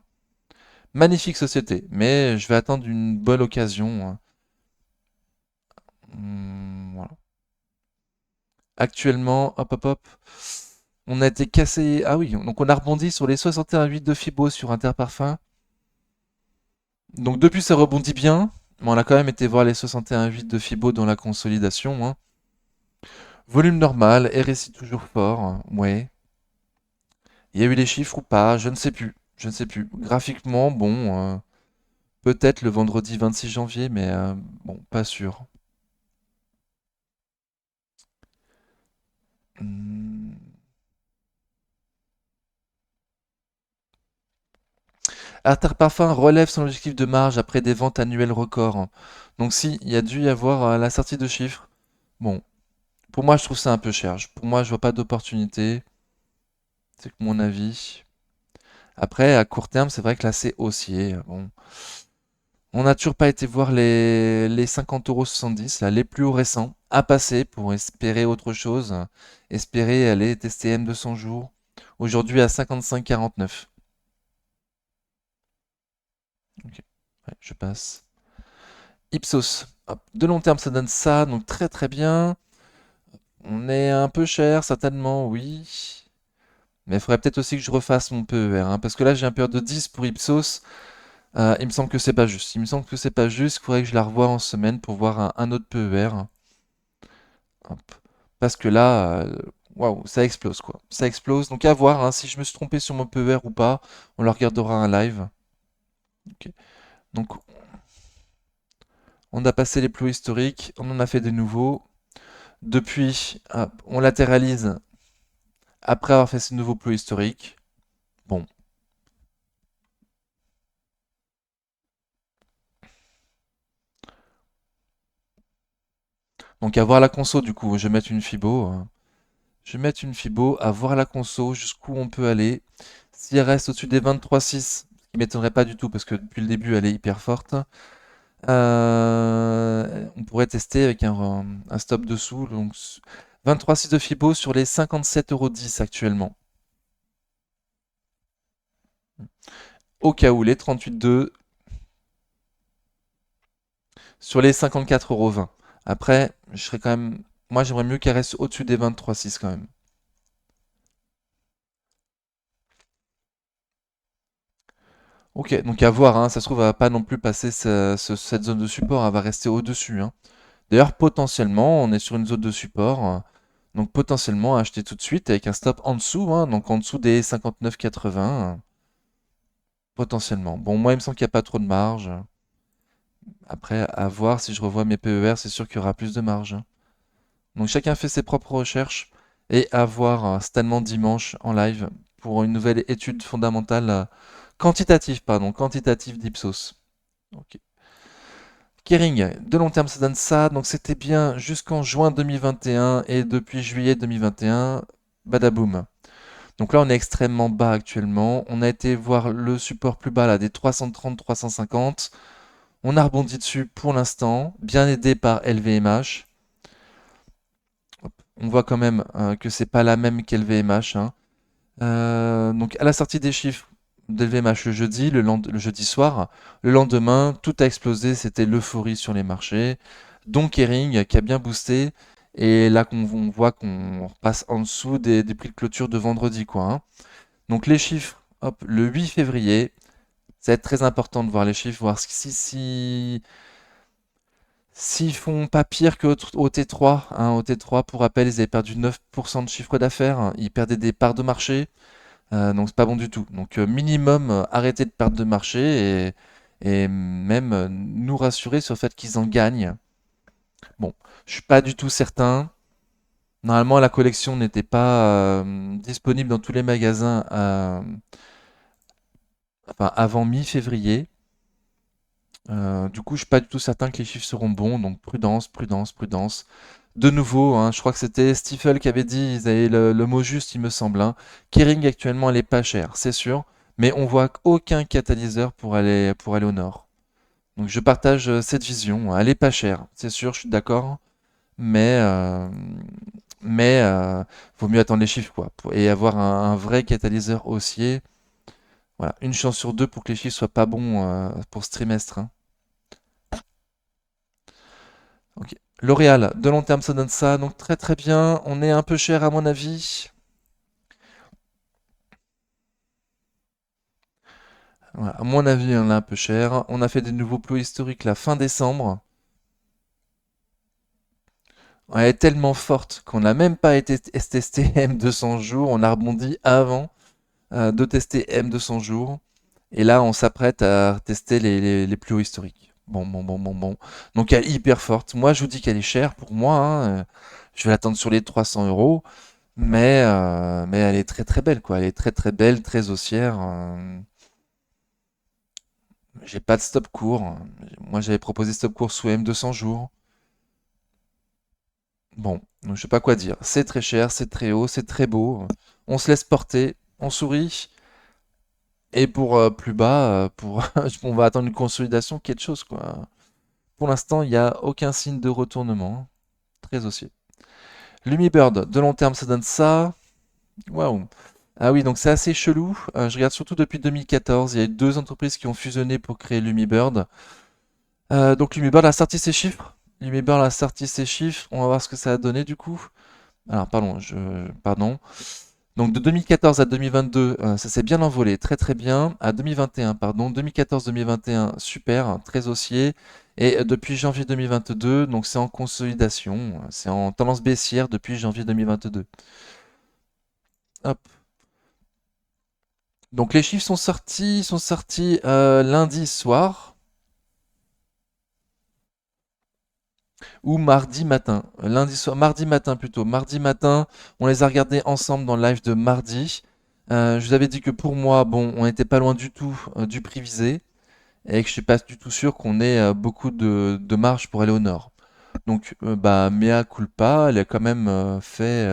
A: Magnifique société. Mais je vais attendre une bonne occasion, hein. Voilà. Actuellement, hop, hop, hop. On a été cassé. Ah oui, donc on a rebondi sur les 61,8 de Fibo sur Interparfum. Donc depuis, ça rebondit bien. Mais on a quand même été voir les 61,8 de Fibo dans la consolidation, hein. Volume normal, RSI toujours fort. Ouais. Il y a eu les chiffres ou pas? Je ne sais plus. Je ne sais plus. Graphiquement, bon, peut-être le vendredi 26 janvier, mais bon, pas sûr. Hmm. Interparfum relève son objectif de marge après des ventes annuelles records. Donc si, il y a dû y avoir la sortie de chiffres. Bon, pour moi, je trouve ça un peu cher. Pour moi, je vois pas d'opportunité. C'est que mon avis. Après, à court terme, c'est vrai que là, c'est haussier. Bon. On n'a toujours pas été voir les 50,70 € là, les plus hauts récents, à passer pour espérer autre chose. Espérer aller tester M200 jours. Aujourd'hui à 55,49. Ok, ouais, je passe. Ipsos. Hop. De long terme, ça donne ça, donc très très bien. On est un peu cher, certainement, oui. Mais il faudrait peut-être aussi que je refasse mon PER, hein, parce que là j'ai un PER de 10 pour Ipsos. Il me semble que c'est pas juste. Il me semble que c'est pas juste. Il faudrait que je la revoie en semaine pour voir un autre PER. Hop. Parce que là, waouh, ça explose quoi. Ça explose. Donc à voir, hein, si je me suis trompé sur mon PER ou pas. On le regardera un live. Ok. Donc on a passé les plots historiques. On en a fait des nouveaux. Depuis, hop, on latéralise après avoir fait ces nouveaux plots historiques. Bon. Donc à voir la conso du coup. Je vais mettre une Fibo, hein. Je vais mettre une Fibo à voir la conso, jusqu'où on peut aller. Si elle reste au-dessus des 23,6, ce qui m'étonnerait pas du tout parce que depuis le début elle est hyper forte, on pourrait tester avec un stop dessous. Donc 23,6 de Fibo sur les 57,10 € actuellement. Au cas où les 38,2 sur les 54,20 €. Après, je serais quand même. Moi j'aimerais mieux qu'elle reste au-dessus des 23,6 quand même. Ok, donc à voir, hein, ça se trouve, elle va pas non plus passer cette zone de support, elle va rester au-dessus, hein. D'ailleurs, potentiellement, on est sur une zone de support, donc potentiellement acheter tout de suite avec un stop en dessous, hein, donc en dessous des 59,80, potentiellement. Bon, moi, il me semble qu'il n'y a pas trop de marge. Après, à voir si je revois mes PER, c'est sûr qu'il y aura plus de marge, hein. Donc chacun fait ses propres recherches et à voir certainement dimanche en live pour une nouvelle étude fondamentale quantitative, pardon, quantitative d'Ipsos. Ok. Kering, de long terme, ça donne ça. Donc c'était bien jusqu'en juin 2021 et depuis juillet 2021, badaboum. Donc là, on est extrêmement bas actuellement. On a été voir le support plus bas là des 330-350. On a rebondi dessus pour l'instant, bien aidé par LVMH. On voit quand même que c'est pas la même qu'LVMH, hein. Donc à la sortie des chiffres d'LVMH le jeudi, le jeudi soir, le lendemain, tout a explosé, c'était l'euphorie sur les marchés. Donc Kering qui a bien boosté. Et là on voit qu'on repasse en dessous des prix de clôture de vendredi, quoi, hein. Donc les chiffres, hop, le 8 février, ça va être très important de voir les chiffres, voir si s'ils font pas pire qu'au T3, hein, au T3, pour rappel, ils avaient perdu 9% de chiffre d'affaires, hein, ils perdaient des parts de marché, donc c'est pas bon du tout. Donc minimum, arrêter de perdre de marché et même nous rassurer sur le fait qu'ils en gagnent. Bon, je suis pas du tout certain. Normalement, la collection n'était pas disponible dans tous les magasins enfin, avant mi-février. Du coup, je suis pas du tout certain que les chiffres seront bons, donc prudence, prudence, prudence. De nouveau, hein, je crois que c'était Stifel qui avait dit, ils avaient le mot juste, il me semble, hein. Kering actuellement, elle est pas chère, c'est sûr, mais on voit aucun catalyseur pour aller au nord. Donc je partage cette vision, hein. Elle est pas chère, c'est sûr, je suis d'accord, mais vaut mieux attendre les chiffres, quoi, et avoir un vrai catalyseur haussier. Voilà, une chance sur deux pour que les chiffres soient pas bons pour ce trimestre, hein. Ok. L'Oréal, de long terme, ça donne ça, donc très très bien. On est un peu cher à mon avis. Voilà, à mon avis, on est un peu cher. On a fait des nouveaux plots historiques la fin décembre. Elle est tellement forte qu'on n'a même pas été testé M200 jours. On a rebondi avant de tester M200 jours. Et là, on s'apprête à tester les plus hauts historiques. Bon, bon, bon, bon, bon. Donc elle est hyper forte. Moi, je vous dis qu'elle est chère pour moi, hein. Je vais l'attendre sur les 300 euros. Mais elle est très très belle, quoi. Elle est très très belle, très haussière. J'ai pas de stop court. Moi, j'avais proposé stop court sous M200 jours. Bon, donc je sais pas quoi dire. C'est très cher, c'est très haut, c'est très beau. On se laisse porter, on sourit. Et pour plus bas, on va attendre une consolidation, quelque chose, quoi. Pour l'instant, il n'y a aucun signe de retournement. Très haussier. Lumibird, de long terme, ça donne ça. Waouh. Ah oui, donc c'est assez chelou. Je regarde surtout depuis 2014. Il y a eu deux entreprises qui ont fusionné pour créer Lumibird. Donc Lumibird a sorti ses chiffres. Lumibird a sorti ses chiffres. On va voir ce que ça a donné du coup. Alors, pardon. Donc de 2014 à 2022, ça s'est bien envolé, très très bien. À 2021, pardon, 2014-2021, super, très haussier. Et depuis janvier 2022, donc c'est en consolidation, c'est en tendance baissière depuis janvier 2022. Hop. Donc les chiffres sont sortis lundi soir ou mardi matin. Lundi soir, mardi matin plutôt. Mardi matin, on les a regardés ensemble dans le live de mardi. Je vous avais dit que pour moi, bon, on n'était pas loin du tout du prix visé et que je suis pas du tout sûr qu'on ait beaucoup de marge pour aller au nord. Donc, bah, mea culpa, elle a quand même fait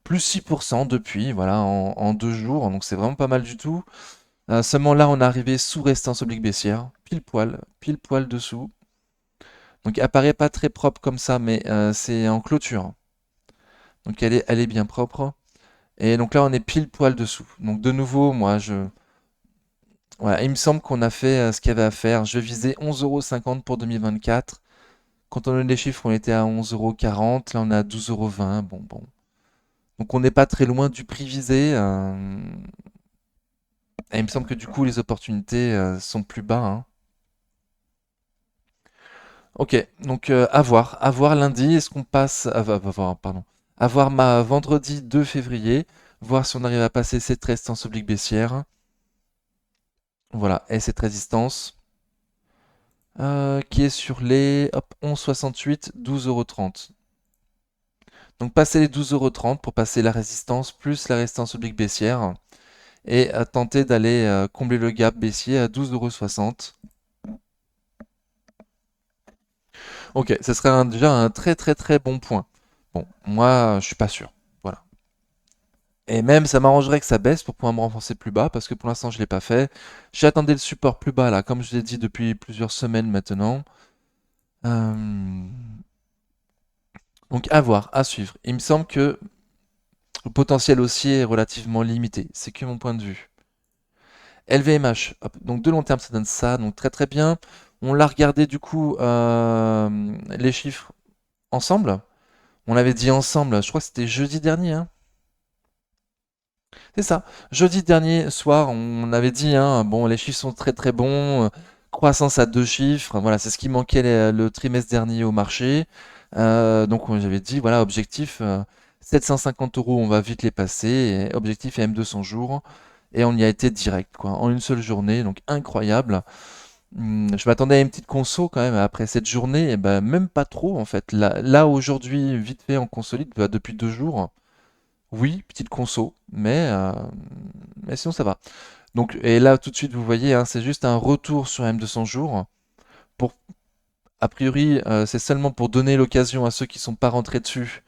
A: plus 6% depuis, voilà, en 2 jours. Donc, c'est vraiment pas mal du tout. Seulement là, on est arrivé sous résistance oblique baissière, pile poil dessous. Donc, elle apparaît pas très propre comme ça, mais c'est en clôture. Donc, elle est bien propre. Et donc là, on est pile poil dessous. Donc, de nouveau, voilà, il me semble qu'on a fait ce qu'il y avait à faire. Je visais 11,50 € pour 2024. Quand on a eu les chiffres, on était à 11,40 €. Là, on est à 12,20 €. Bon, bon. Donc, on n'est pas très loin du prix visé. Et il me semble que du coup, les opportunités sont plus bas, hein. Ok, donc à voir lundi. Est-ce qu'on passe à voir, pardon. À voir vendredi 2 février. Voir si on arrive à passer cette résistance oblique baissière. Voilà, et cette résistance. Qui est sur les hop, 11,68, 12,30 €. Donc passer les 12,30 € pour passer la résistance plus la résistance oblique baissière et tenter d'aller combler le gap baissier à 12,60 €. Ok, ce serait déjà un très très très bon point. Bon, moi je suis pas sûr. Voilà. Et même ça m'arrangerait que ça baisse pour pouvoir me renforcer plus bas parce que pour l'instant je l'ai pas fait. J'attendais le support plus bas là, comme je l'ai dit depuis plusieurs semaines maintenant. Euh, Donc à voir, à suivre. Il me semble que le potentiel haussier est relativement limité. C'est que mon point de vue. LVMH, hop, donc de long terme ça donne ça, donc très très bien. On l'a regardé du coup les chiffres ensemble. On l'avait dit ensemble, je crois que c'était jeudi dernier, hein. C'est ça. Jeudi dernier soir, on avait dit, hein, bon, les chiffres sont très très bons, croissance à deux chiffres, voilà, c'est ce qui manquait le trimestre dernier au marché. Donc j'avais dit, voilà, objectif 750 €, on va vite les passer, et objectif M200 jours, et on y a été direct, quoi, en une seule journée, donc incroyable. Je m'attendais à une petite conso quand même après cette journée, et ben même pas trop en fait. Là aujourd'hui, vite fait, on consolide depuis 2 jours. Oui, petite conso, mais sinon ça va. Donc, et là tout de suite, vous voyez, hein, c'est juste un retour sur M200 jours. Pour, a priori, c'est seulement pour donner l'occasion à ceux qui sont pas rentrés dessus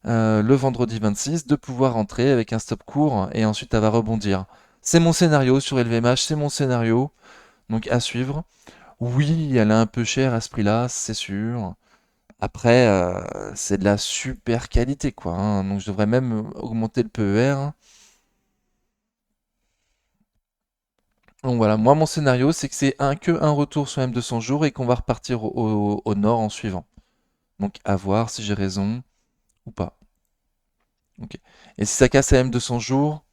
A: le vendredi 26 de pouvoir rentrer avec un stop court et ensuite elle va rebondir. C'est mon scénario sur LVMH, c'est mon scénario, donc à suivre. Oui, elle est un peu chère à ce prix-là, c'est sûr. Après, c'est de la super qualité, quoi, hein. Donc je devrais même augmenter le PER. Donc voilà, moi mon scénario c'est que c'est que un retour sur M200 jours et qu'on va repartir au nord en suivant. Donc à voir si j'ai raison ou pas. Ok. Et si ça casse à M200 jours,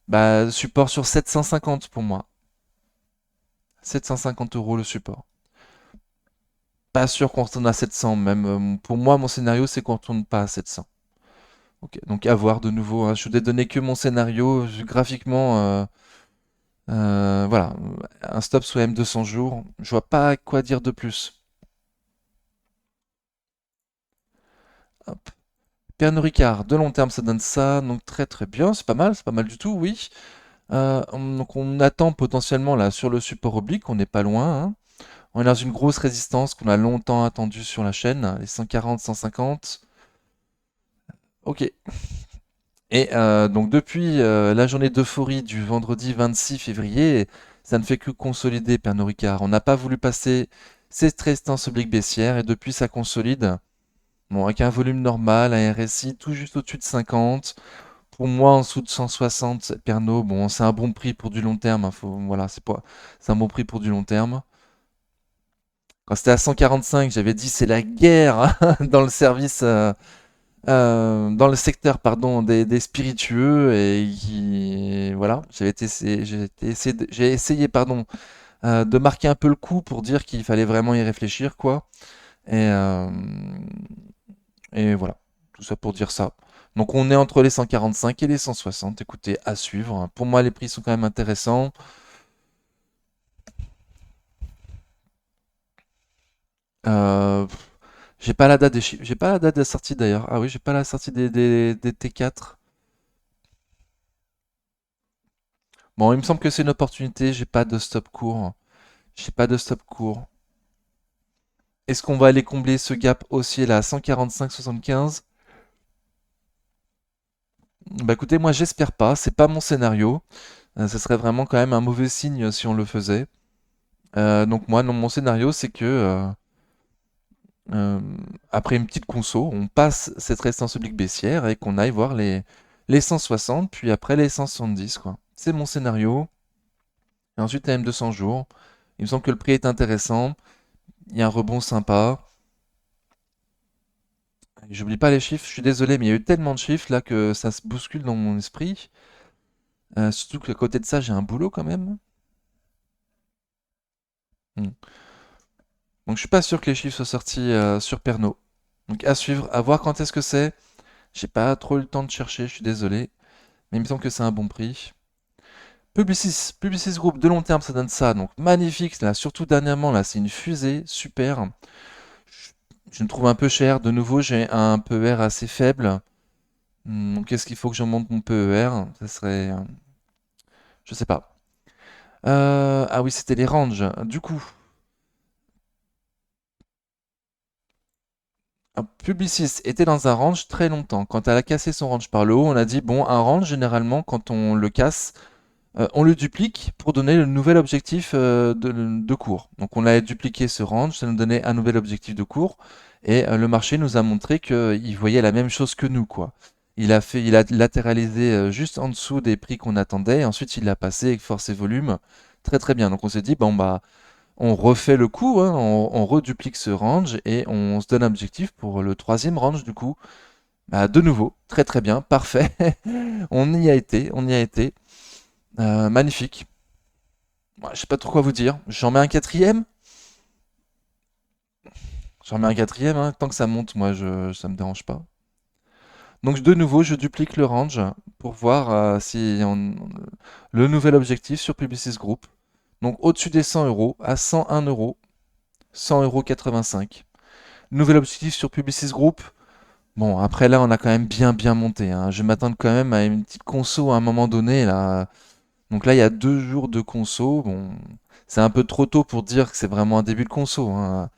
A: bah support sur 750 pour moi. 750 € le support. Pas sûr qu'on retourne à 700 même. Pour moi mon scénario c'est qu'on retourne pas à 700. Ok. Donc à voir de nouveau, hein. Je vous ai donné que mon scénario. Graphiquement, voilà. Un stop sous M200 jours. Je vois pas quoi dire de plus. Hop. Pernod Ricard, de long terme, ça donne ça, donc très très bien, c'est pas mal du tout, oui. Donc on attend potentiellement là sur le support oblique, on n'est pas loin, hein. On est dans une grosse résistance qu'on a longtemps attendue sur la chaîne, les 140, 150. Ok. Et donc depuis la journée d'euphorie du vendredi 26 février, ça ne fait que consolider Pernod Ricard. On n'a pas voulu passer cette résistance oblique baissière et depuis ça consolide. Bon, avec un volume normal, un RSI tout juste au-dessus de 50. Pour moi, en dessous de 160, Pernod, bon, c'est un bon prix pour du long terme, hein, voilà, c'est un bon prix pour du long terme. Quand c'était à 145, j'avais dit c'est la guerre dans le service, dans le secteur, pardon, des spiritueux voilà, j'ai essayé, pardon, de marquer un peu le coup pour dire qu'il fallait vraiment y réfléchir, quoi. Et, euh, et voilà, tout ça pour dire ça. Donc on est entre les 145 et les 160. Écoutez, à suivre, hein. Pour moi, les prix sont quand même intéressants. Euh, j'ai pas la date des chiffres. J'ai pas la date de sortie d'ailleurs. Ah oui, j'ai pas la sortie des T4. Bon, il me semble que c'est une opportunité. J'ai pas de stop court. J'ai pas de stop court. Est-ce qu'on va aller combler ce gap haussier là à 145,75? Bah écoutez, moi j'espère pas. C'est pas mon scénario. Ce serait vraiment quand même un mauvais signe si on le faisait. Donc moi, non, mon scénario, c'est que euh, après une petite conso, on passe cette résistance oblique baissière et qu'on aille voir les 160, puis après les 170, quoi. C'est mon scénario. Et ensuite, la M200 jours. Il me semble que le prix est intéressant. Il y a un rebond sympa. J'oublie pas les chiffres, je suis désolé, mais il y a eu tellement de chiffres là que ça se bouscule dans mon esprit. Surtout qu'à côté de ça, j'ai un boulot quand même. Hmm. Donc je suis pas sûr que les chiffres soient sortis sur Pernod. Donc à suivre, à voir quand est-ce que c'est. J'ai pas trop eu le temps de chercher, je suis désolé. Mais il me semble que c'est un bon prix. Publicis Group, de long terme, ça donne ça. Donc magnifique, là, surtout dernièrement, là, c'est une fusée, super. Je me trouve un peu cher. De nouveau, j'ai un PER assez faible. Donc, qu'est-ce qu'il faut que je monte mon PER? Ça serait, je sais pas. Ah oui, c'était les ranges. Du coup, Publicis était dans un range très longtemps. Quand elle a cassé son range par le haut, on a dit, bon, un range, généralement, quand on le casse, on le duplique pour donner le nouvel objectif de cours. Donc on a dupliqué ce range, ça nous donnait un nouvel objectif de cours, et le marché nous a montré qu'il voyait la même chose que nous, quoi. Il a latéralisé juste en dessous des prix qu'on attendait, et ensuite il l'a passé avec force et volume. Très très bien. Donc on s'est dit, bon bah, on refait le coup, hein, on reduplique ce range, et on se donne un objectif pour le troisième range, du coup. Bah, de nouveau, très très bien, parfait. On y a été, on y a été. Magnifique. Ouais, je sais pas trop quoi vous dire. J'en mets un quatrième? J'en mets un quatrième, hein. Tant que ça monte, moi, ça me dérange pas. Donc, de nouveau, je duplique le range pour voir si le nouvel objectif sur Publicis Group. Donc, au-dessus des 100 euros, à 101 euros, 100 € 85. Nouvel objectif sur Publicis Group. Bon, après là, on a quand même bien monté, hein. Je vais m'attendre quand même à une petite conso à un moment donné, là. Donc là, il y a 2 jours de conso. Bon, c'est un peu trop tôt pour dire que c'est vraiment un début de conso, hein.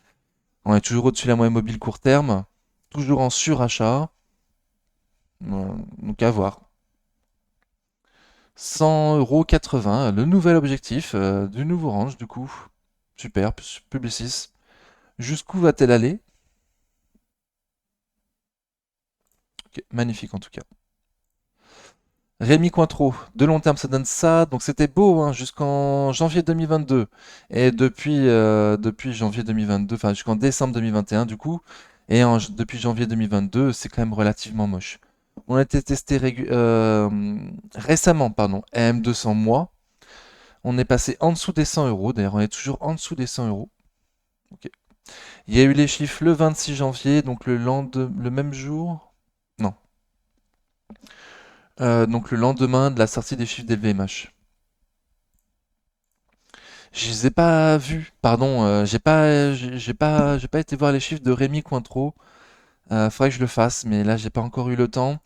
A: On est toujours au-dessus de la moyenne mobile court terme, toujours en surachat, donc à voir. 100 € 80, le nouvel objectif du nouveau range du coup. Super, Publicis. Jusqu'où va-t-elle aller? Ok, magnifique en tout cas. Rémi Cointreau, de long terme ça donne ça, donc c'était beau hein, jusqu'en janvier 2022. Et depuis janvier 2022, enfin jusqu'en décembre 2021 du coup, et depuis janvier 2022 c'est quand même relativement moche. On a été testé récemment, pardon, AM200 mois. On est passé en dessous des 100 euros. D'ailleurs, on est toujours en dessous des 100 euros. Ok. Il y a eu les chiffres le 26 janvier, donc le même jour. Non. Donc le lendemain de la sortie des chiffres d'LVMH. Je les ai pas vus, pardon. J'ai pas été voir les chiffres de Rémi Cointreau. Faudrait que je le fasse, mais là, j'ai pas encore eu le temps.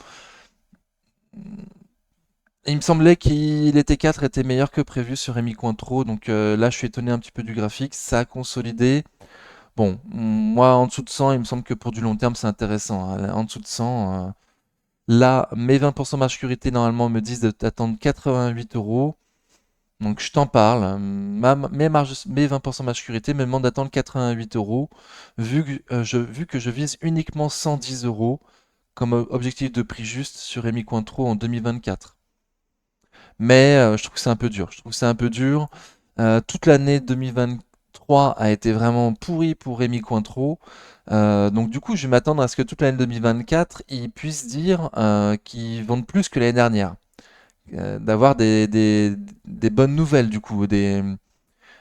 A: Il me semblait qu'il était 4 était meilleur que prévu sur Rémi Cointreau, donc là je suis étonné un petit peu du graphique, ça a consolidé. Bon, moi en dessous de 100, il me semble que pour du long terme c'est intéressant, hein. En dessous de 100, là mes 20% maturité normalement me disent d'attendre 88 euros, donc je t'en parle. Mes 20% maturité me demandent d'attendre 88 euros, vu que je vise uniquement 110 euros comme objectif de prix juste sur Rémi Cointreau en 2024. Mais je trouve que c'est un peu dur. Je trouve que c'est un peu dur. Toute l'année 2023 a été vraiment pourrie pour Rémi Cointreau. Donc du coup, je vais m'attendre à ce que toute l'année 2024, ils puissent dire qu'ils vendent plus que l'année dernière. D'avoir des bonnes nouvelles, du coup,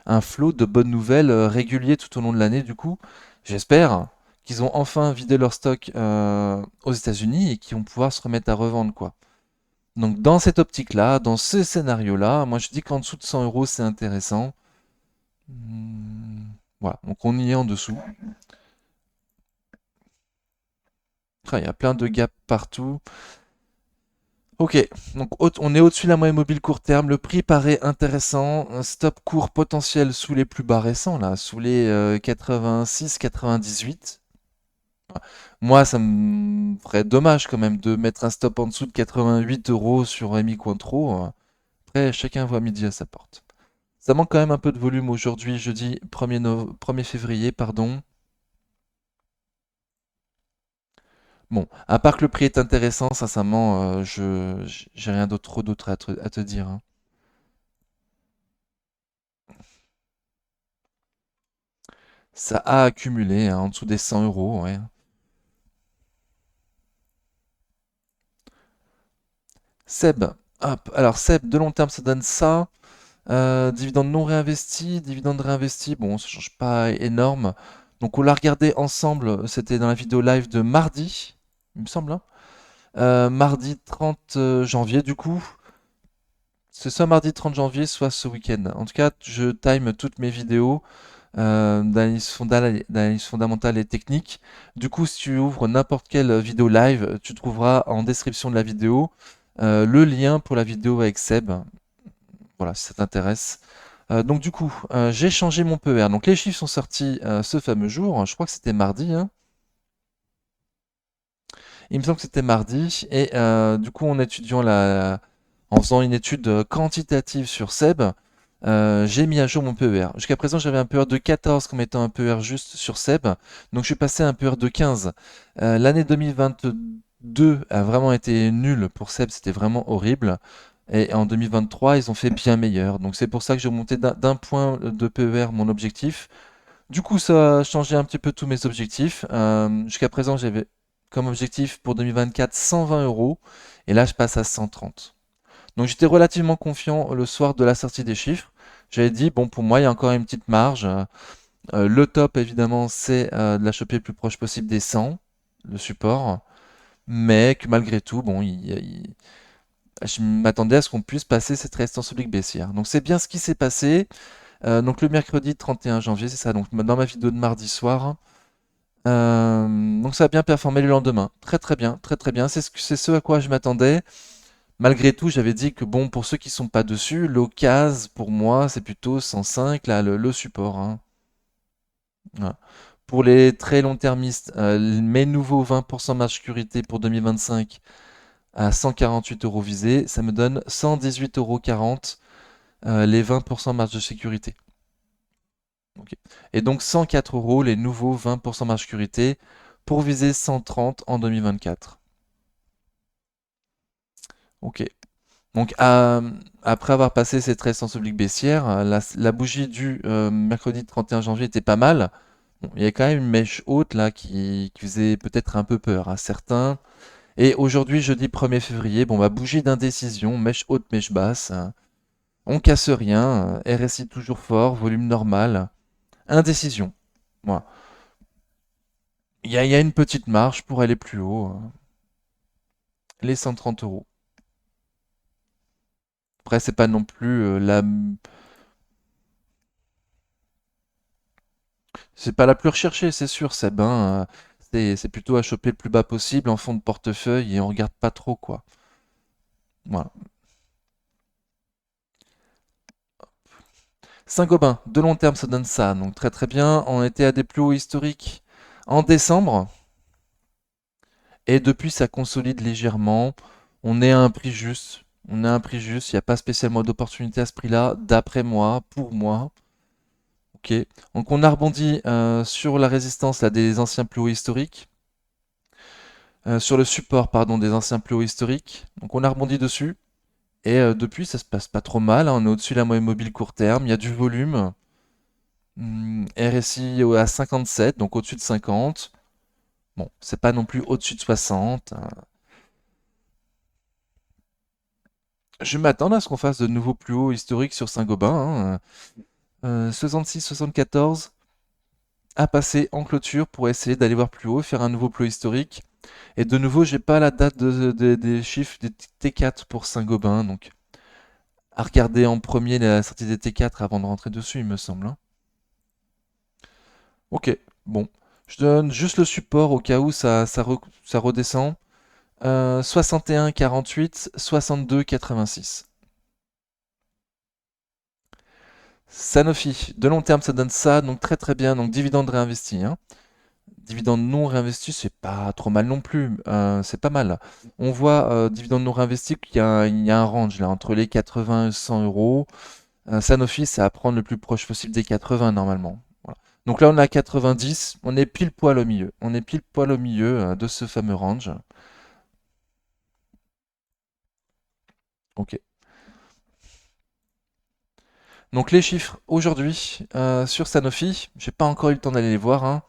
A: un flot de bonnes nouvelles régulier tout au long de l'année, du coup. J'espère qu'ils ont enfin vidé leur stock aux États-Unis et qu'ils vont pouvoir se remettre à revendre, quoi. Donc dans cette optique-là, dans ce scénario-là, moi je dis qu'en dessous de 100 euros c'est intéressant. Hmm, voilà, donc on y est en dessous. Ah, il y a plein de gaps partout. Ok, donc on est au-dessus de la moyenne mobile court terme. Le prix paraît intéressant. Un stop court potentiel sous les plus bas récents, là, sous les 86-98. Moi, ça me ferait dommage quand même de mettre un stop en dessous de 88 euros sur Rémi Cointreau. Après, chacun voit midi à sa porte. Ça manque quand même un peu de volume aujourd'hui, jeudi 1er février, pardon. Bon, à part que le prix est intéressant, sincèrement, j'ai rien d'autre à te dire, hein. Ça a accumulé hein, en dessous des 100 euros, ouais. Seb, hop, alors Seb, de long terme, ça donne ça. Dividende non réinvesti, dividende réinvesti, bon, ça change pas énorme. Donc on l'a regardé ensemble, c'était dans la vidéo live de mardi, il me semble, hein. Mardi 30 janvier, du coup. C'est soit mardi 30 janvier, soit ce week-end. En tout cas, je time toutes mes vidéos. d'analyse fondamentale et technique. Du coup, si tu ouvres n'importe quelle vidéo live, tu trouveras en description de la vidéo le lien pour la vidéo avec Seb. Voilà, si ça t'intéresse. Donc du coup, j'ai changé mon PER. Donc les chiffres sont sortis ce fameux jour. Je crois que c'était mardi, hein. Il me semble que c'était mardi. Et du coup, en faisant une étude quantitative sur Seb, j'ai mis à jour mon PER. Jusqu'à présent, j'avais un PER de 14 comme étant un PER juste sur Seb. Donc je suis passé à un PER de 15. L'année 2022 a vraiment été nulle pour Seb. C'était vraiment horrible. Et en 2023, ils ont fait bien meilleur. Donc c'est pour ça que j'ai monté d'un point de PER mon objectif. Du coup, ça a changé un petit peu tous mes objectifs. Jusqu'à présent, j'avais comme objectif pour 2024 120 euros. Et là, je passe à 130. Donc j'étais relativement confiant le soir de la sortie des chiffres. J'avais dit, bon, pour moi, il y a encore une petite marge. Le top, évidemment, c'est de la choper le plus proche possible des 100, le support. Mais que malgré tout, bon, je m'attendais à ce qu'on puisse passer cette résistance oblique baissière. Donc c'est bien ce qui s'est passé. Donc le mercredi 31 janvier, c'est ça. Donc dans ma vidéo de mardi soir. Donc ça a bien performé le lendemain. Très très bien, très très bien. C'est ce à quoi je m'attendais. Malgré tout, j'avais dit que bon, pour ceux qui sont pas dessus, l'occasion pour moi, c'est plutôt 105, là, le support, hein. Voilà. Pour les très long-termistes, mes nouveaux 20% marge sécurité pour 2025 à 148 euros visés, ça me donne 118,40 euros les 20% marge de sécurité. Ok. Et donc 104 euros les nouveaux 20% marge sécurité pour viser 130 en 2024. Ok. Donc après avoir passé cette résistance oblique baissière, la bougie du mercredi 31 janvier était pas mal. Bon, il y a quand même une mèche haute là qui faisait peut-être un peu peur à certains. Et aujourd'hui, jeudi 1er février, bon, ma bougie d'indécision, mèche haute, mèche basse, hein. On casse rien, RSI toujours fort, volume normal, indécision. Voilà. Il y a une petite marge pour aller plus haut, les 130 euros. Après, c'est pas non plus c'est pas la plus recherchée, c'est sûr, Seb, hein. C'est plutôt à choper le plus bas possible en fond de portefeuille et on regarde pas trop, quoi. Voilà. Saint-Gobain, de long terme, ça donne ça. Donc très très bien. On était à des plus hauts historiques en décembre. Et depuis, ça consolide légèrement. On est à un prix juste. On est à un prix juste. Il n'y a pas spécialement d'opportunité à ce prix-là, d'après moi, pour moi. Ok. Donc on a rebondi sur la résistance là, des anciens plus hauts historiques. Sur le support, pardon, des anciens plus hauts historiques. Donc on a rebondi dessus. Et depuis, ça se passe pas trop mal, hein. On est au-dessus de la moyenne mobile court terme. Il y a du volume. RSI à 57, donc au-dessus de 50. Bon, c'est pas non plus au-dessus de 60. Je m'attends à ce qu'on fasse de nouveaux plus hauts historiques sur Saint-Gobain, hein. 66-74 à passer en clôture pour essayer d'aller voir plus haut, faire un nouveau plus haut historique. Et de nouveau, j'ai pas la date des chiffres des T4 pour Saint-Gobain, donc à regarder en premier la sortie des T4 avant de rentrer dessus, il me semble, hein. Ok, bon. Je donne juste le support au cas où ça redescend. 61,48, 62,86. Sanofi, de long terme, ça donne ça, donc très très bien. Donc dividende réinvesti, hein. Dividende non réinvesti, c'est pas trop mal non plus. C'est pas mal. On voit dividende non réinvesti qu'il y a un range là entre les 80 et 100 euros. Sanofi, c'est à prendre le plus proche possible des 80 normalement. Voilà. Donc là, on est à 90. On est pile poil au milieu. On est pile poil au milieu de ce fameux range. Ok. Donc les chiffres aujourd'hui sur Sanofi, j'ai pas encore eu le temps d'aller les voir, hein,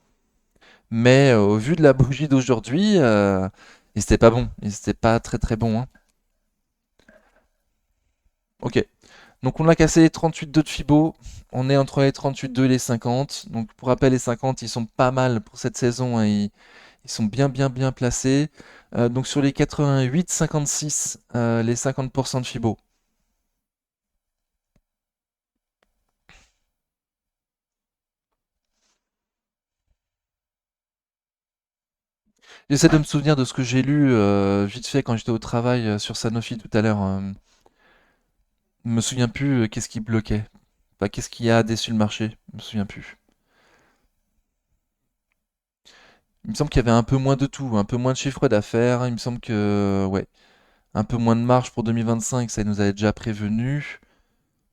A: mais au vu de la bougie d'aujourd'hui, ils étaient pas bons, ils étaient pas très très bons, hein. Ok, donc on a cassé les 38,2 de Fibo, on est entre les 38,2 et les 50. Donc pour rappel, les 50, ils sont pas mal pour cette saison, hein, ils sont bien bien bien placés. Donc sur les 88,56, les 50% de Fibo. J'essaie de me souvenir de ce que j'ai lu vite fait quand j'étais au travail sur Sanofi tout à l'heure. Je me souviens plus qu'est-ce qui bloquait. Enfin, qu'est-ce qui a déçu le marché. Je me souviens plus. Il me semble qu'il y avait un peu moins de tout, un peu moins de chiffre d'affaires. Il me semble que, ouais, un peu moins de marge pour 2025, ça nous avait déjà prévenu.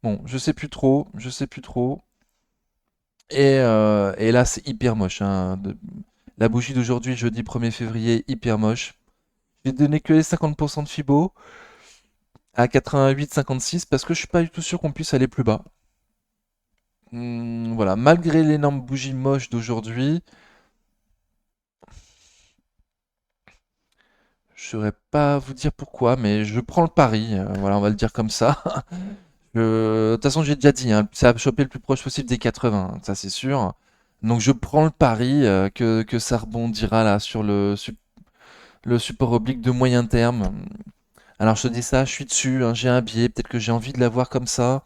A: Bon, je sais plus trop, je sais plus trop. Et là, c'est hyper moche, hein. La bougie d'aujourd'hui, jeudi 1er février, hyper moche. J'ai donné que les 50% de Fibo à 88,56 parce que je suis pas du tout sûr qu'on puisse aller plus bas. Voilà, malgré l'énorme bougie moche d'aujourd'hui, je saurais pas vous dire pourquoi, mais je prends le pari. Voilà, on va le dire comme ça. De toute façon, j'ai déjà dit, hein, ça va choper le plus proche possible des 80, ça c'est sûr. Donc je prends le pari que ça rebondira là sur le support oblique de moyen terme. Alors je te dis ça, je suis dessus, hein, j'ai un biais, peut-être que j'ai envie de l'avoir comme ça.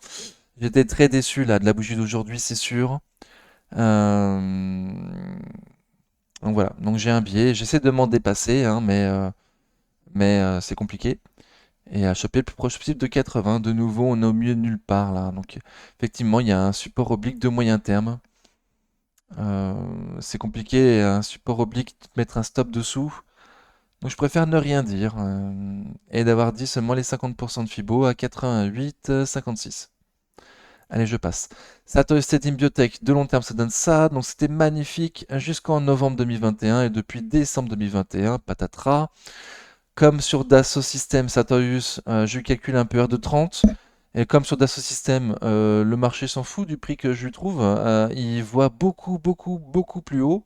A: J'étais très déçu là de la bougie d'aujourd'hui, c'est sûr. Euh, Donc voilà, donc j'ai un biais, j'essaie de m'en dépasser, hein, mais c'est compliqué. Et à choper le plus proche possible de 80. De nouveau, on est au milieu de nulle part là. Donc effectivement, il y a un support oblique de moyen terme. Euh, c'est compliqué, un support oblique, de mettre un stop dessous. Donc je préfère ne rien dire et d'avoir dit seulement les 50% de Fibo à 88,56. Allez, je passe. Sato Estedim Biotech, de long terme, ça donne ça. Donc c'était magnifique jusqu'en novembre 2021 et depuis décembre 2021, patatras. Comme sur Dassault Systèmes, Sartorius, je lui calcule un PR de 30. Et comme sur Dassault Systèmes, le marché s'en fout du prix que je lui trouve. Il voit beaucoup, beaucoup, beaucoup plus haut.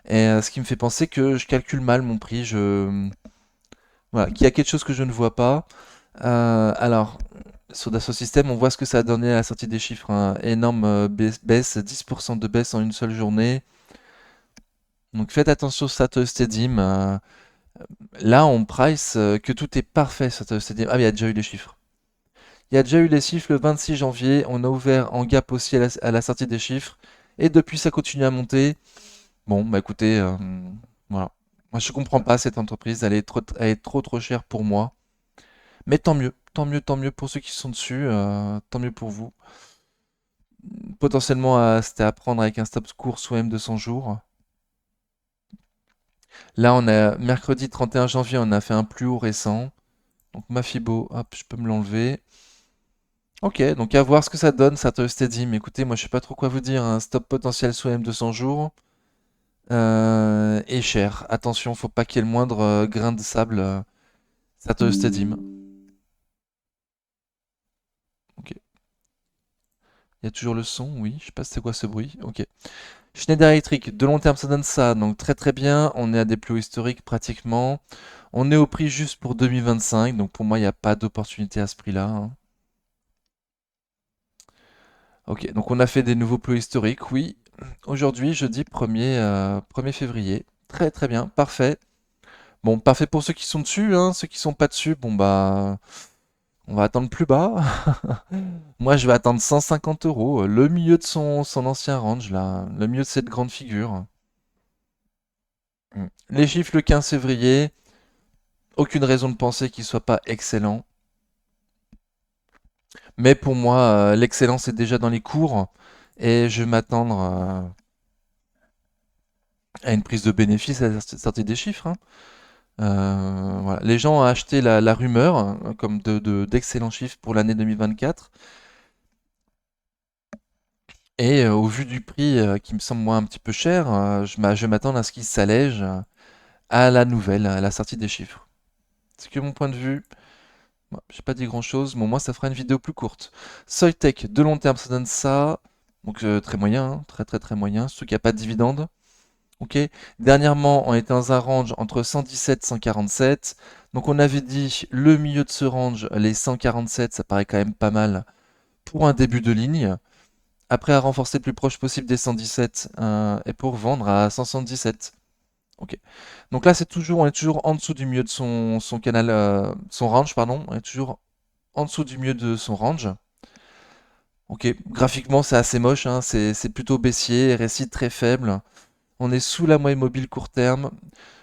A: Et ce qui me fait penser que je calcule mal mon prix. Voilà, qu'il y a quelque chose que je ne vois pas. Alors, sur Dassault Systèmes, on voit ce que ça a donné à la sortie des chiffres, hein. Énorme baisse, 10% de baisse en une seule journée. Donc faites attention sur Sato Estedim. Là, on price que tout est parfait sur Sato Estedim. Ah, mais il y a déjà eu les chiffres. Il y a déjà eu les chiffres le 26 janvier. On a ouvert en gap aussi à la sortie des chiffres. Et depuis, ça continue à monter. Bon, bah écoutez, voilà. Moi, je comprends pas cette entreprise. Elle est trop trop chère pour moi. Mais tant mieux, tant mieux, tant mieux pour ceux qui sont dessus. Tant mieux pour vous. Potentiellement, c'était à prendre avec un stop court sous M200 jours. Là, on a mercredi 31 janvier, on a fait un plus haut récent. Donc ma Fibo, hop, je peux me l'enlever. Ok, donc à voir ce que ça donne, Sato Steady. Mais écoutez, moi je sais pas trop quoi vous dire. Un stop potentiel sous M200 jours et cher. Attention, faut pas qu'il y ait le moindre grain de sable. Sato Steady. Ok. Il y a toujours le son, oui. Je sais pas c'est quoi ce bruit. Ok. Schneider Electric, de long terme ça donne ça. Donc très très bien. On est à des plus hauts historiques pratiquement. On est au prix juste pour 2025. Donc pour moi, il n'y a pas d'opportunité à ce prix-là, hein. Ok, donc on a fait des nouveaux plots historiques, oui. Aujourd'hui, jeudi 1er février. Très très bien, parfait. Bon, parfait pour ceux qui sont dessus, hein. Ceux qui sont pas dessus, bon bah, on va attendre plus bas. Moi, je vais attendre 150 euros, le milieu de son ancien range, là, le milieu de cette grande figure. Les chiffres le 15 février, aucune raison de penser qu'il soit pas excellent. Mais pour moi, l'excellence est déjà dans les cours et je vais m'attendre à une prise de bénéfice à la sortie des chiffres, hein. Voilà. Les gens ont acheté la rumeur comme d'excellents chiffres pour l'année 2024. Et au vu du prix qui me semble moi un petit peu cher, je vais m'attendre à ce qu'il s'allège à la nouvelle, à la sortie des chiffres. C'est que mon point de vue. Bon, j'ai pas dit grand-chose, mais au moins ça fera une vidéo plus courte. Soitec, de long terme, ça donne ça. Donc très moyen, hein, très très très moyen, surtout qu'il n'y a pas de dividende. Ok. Dernièrement, on était dans un range entre 117 et 147. Donc on avait dit le milieu de ce range, les 147, ça paraît quand même pas mal pour un début de ligne. Après, à renforcer le plus proche possible des 117 et pour vendre à 177. Ok. Donc là, on est toujours en dessous du milieu de son canal, son range, pardon. On est toujours en dessous du milieu de son range. Ok. Graphiquement, c'est assez moche, hein. C'est plutôt baissier, RSI très faible. On est sous la moyenne mobile court terme.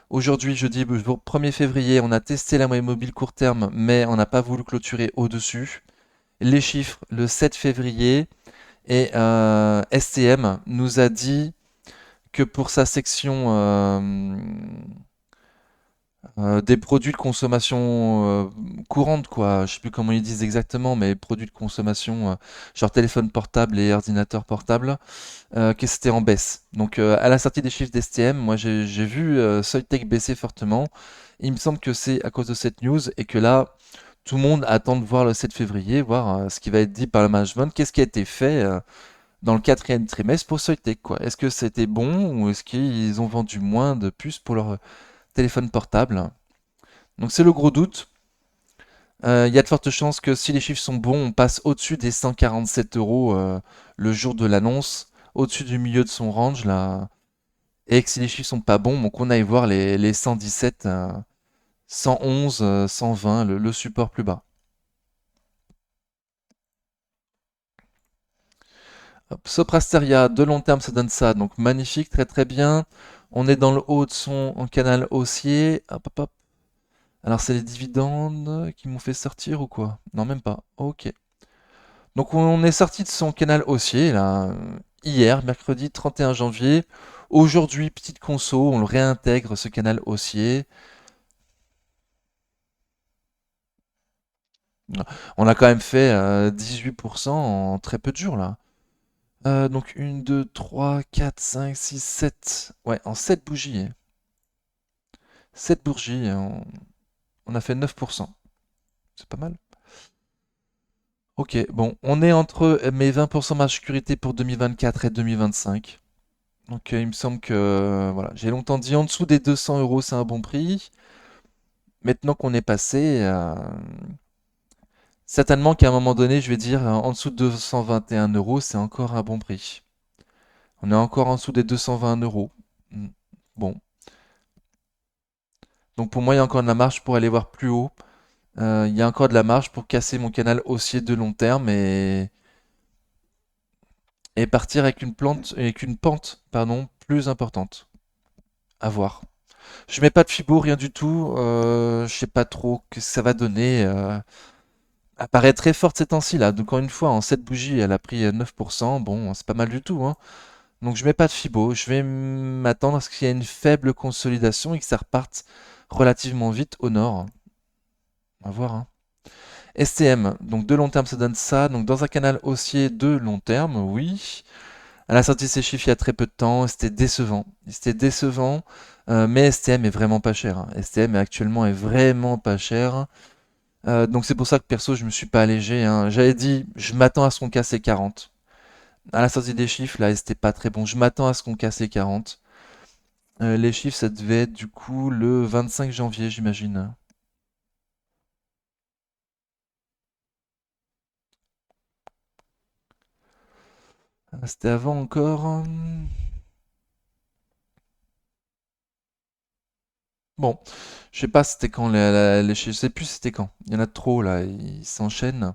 A: Aujourd'hui, jeudi 1er février, on a testé la moyenne mobile court terme, mais on n'a pas voulu clôturer au-dessus. Les chiffres, le 7 février, et STM nous a dit que pour sa section des produits de consommation courante, quoi. Je sais plus comment ils disent exactement, mais produits de consommation, genre téléphone portable et ordinateur portable, que c'était en baisse. Donc à la sortie des chiffres d'STM, moi j'ai vu Soitec baisser fortement. Il me semble que c'est à cause de cette news et que là, tout le monde attend de voir le 7 février, voir ce qui va être dit par le management, qu'est-ce qui a été fait dans le quatrième trimestre pour Soitec, quoi. Est-ce que c'était bon ou est-ce qu'ils ont vendu moins de puces pour leur téléphone portable? Donc c'est le gros doute. Il y a de fortes chances que si les chiffres sont bons, on passe au-dessus des 147 euros le jour de l'annonce, au-dessus du milieu de son range là. Et que si les chiffres sont pas bons, donc on aille voir les 117, 111, 120, le support plus bas. Hop, Soprasteria, de long terme, ça donne ça. Donc magnifique, très très bien. On est dans le haut de son en canal haussier. Hop, hop, hop. Alors c'est les dividendes qui m'ont fait sortir ou quoi? Non, même pas. Ok. Donc on est sorti de son canal haussier là, hier, mercredi 31 janvier. Aujourd'hui, petite conso, on le réintègre ce canal haussier. On a quand même fait 18% en très peu de jours là. Donc 1, 2, 3, 4, 5, 6, 7. Ouais, en 7 bougies, hein. 7 bougies, on a fait 9%. C'est pas mal. Ok, bon, on est entre mes 20% marge sécurité pour 2024 et 2025. Donc il me semble que voilà, j'ai longtemps dit en dessous des 200 euros, c'est un bon prix. Maintenant qu'on est passé, certainement qu'à un moment donné, je vais dire en dessous de 221 euros, c'est encore un bon prix. On est encore en dessous des 220 euros. Hmm. Bon, donc pour moi, il y a encore de la marge pour aller voir plus haut. Il y a encore de la marge pour casser mon canal haussier de long terme et partir avec une pente, pardon, plus importante. À voir. Je mets pas de fibo, rien du tout. Je sais pas trop ce que ça va donner. Elle paraît très forte ces temps-ci là. Donc encore une fois, en 7 bougies, elle a pris 9%. Bon, c'est pas mal du tout, hein. Donc je mets pas de fibo. Je vais m'attendre à ce qu'il y ait une faible consolidation et que ça reparte relativement vite au nord. On va voir, hein. STM, donc de long terme, ça donne ça. Donc dans un canal haussier de long terme, oui. Elle a sorti ses chiffres il y a très peu de temps. C'était décevant. C'était décevant. Mais STM est vraiment pas cher, hein. STM actuellement est vraiment pas cher. Donc c'est pour ça que perso, je me suis pas allégé, hein. J'avais dit, je m'attends à ce qu'on casse les 40. À la sortie des chiffres, là, c'était pas très bon. Je m'attends à ce qu'on casse les 40. Les chiffres, ça devait être du coup le 25 janvier, j'imagine. Ah, c'était avant encore. Bon, je sais pas c'était quand les chiffres. Je sais plus c'était quand. Il y en a trop là, ils s'enchaînent.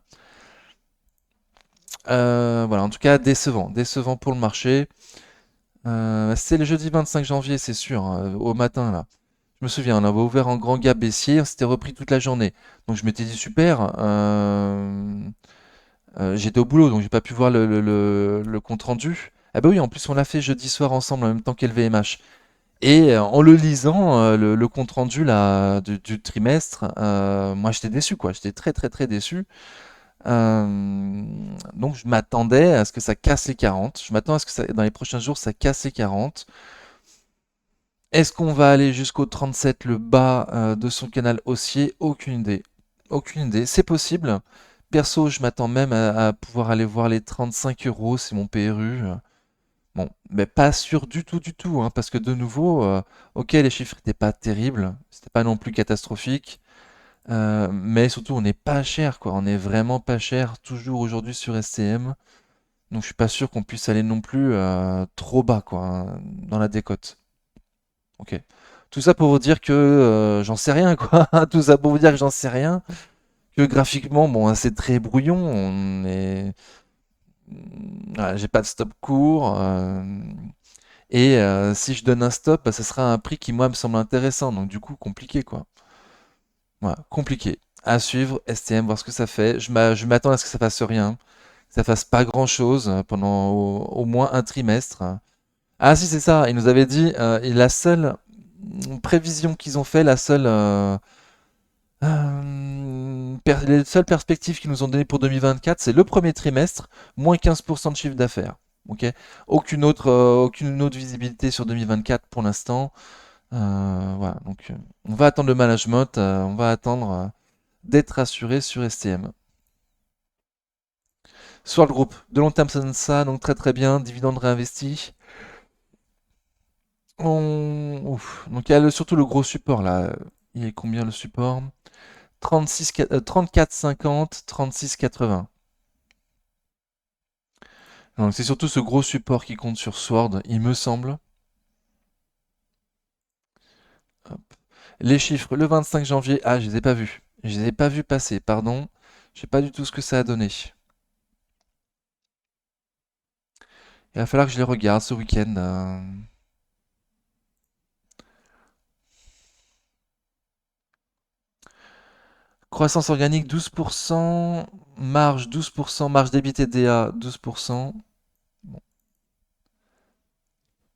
A: Voilà, en tout cas, décevant. Décevant pour le marché. C'est le jeudi 25 janvier, c'est sûr, hein, au matin là. Je me souviens, on avait ouvert en grand gap baissier, on s'était repris toute la journée. Donc je m'étais dit super. J'étais au boulot, donc j'ai pas pu voir le compte rendu. Ah bah oui, en plus on l'a fait jeudi soir ensemble en même temps qu'LVMH. Et en le lisant, le compte rendu là, du trimestre, moi j'étais déçu quoi. J'étais très très très déçu. Euh, donc je m'attendais à ce que ça casse les 40. Je m'attends à ce que dans les prochains jours ça casse les 40. Est-ce qu'on va aller jusqu'au 37, le bas de son canal haussier? Aucune idée. Aucune idée. C'est possible. Perso, je m'attends même à pouvoir aller voir les 35 euros, c'est mon PRU. Bon, mais pas sûr du tout, hein, parce que de nouveau, ok, les chiffres n'étaient pas terribles, c'était pas non plus catastrophique, mais surtout on n'est pas cher, quoi. On est vraiment pas cher, toujours aujourd'hui sur SCM. Donc je suis pas sûr qu'on puisse aller non plus trop bas, quoi, hein, dans la décote. Ok. Tout ça pour vous dire que j'en sais rien, quoi. Tout ça pour vous dire que j'en sais rien. Que graphiquement, bon, hein, c'est très brouillon. Voilà, j'ai pas de stop court. Et si je donne un stop, bah, ce sera un prix qui, moi, me semble intéressant. Donc, du coup, compliqué, quoi. Voilà, compliqué. À suivre, STM, voir ce que ça fait. Je m'attends à ce que ça fasse rien, que ça fasse pas grand-chose pendant au moins un trimestre. Ah si, c'est ça. Ils nous avaient dit, et la seule prévision qu'ils ont fait, les seules perspectives qu'ils nous ont données pour 2024, c'est le premier trimestre, moins 15% de chiffre d'affaires. Ok. Aucune autre visibilité sur 2024 pour l'instant. Voilà. Donc, on va attendre le management, on va attendre d'être assuré sur STM. Sur le groupe, de long terme, ça donne ça, donc très très bien. Dividende réinvesti. Ouf. Donc, il y a surtout le gros support là. Il est combien le support? 34,50, 36,80. Donc c'est surtout ce gros support qui compte sur Sword, il me semble. Hop. Les chiffres, le 25 janvier, ah, je les ai pas vus. Je les ai pas vus passer, pardon. Je sais pas du tout ce que ça a donné. Il va falloir que je les regarde ce week-end. Croissance organique 12%, marge 12%, marge d'EBITDA 12%. Bon.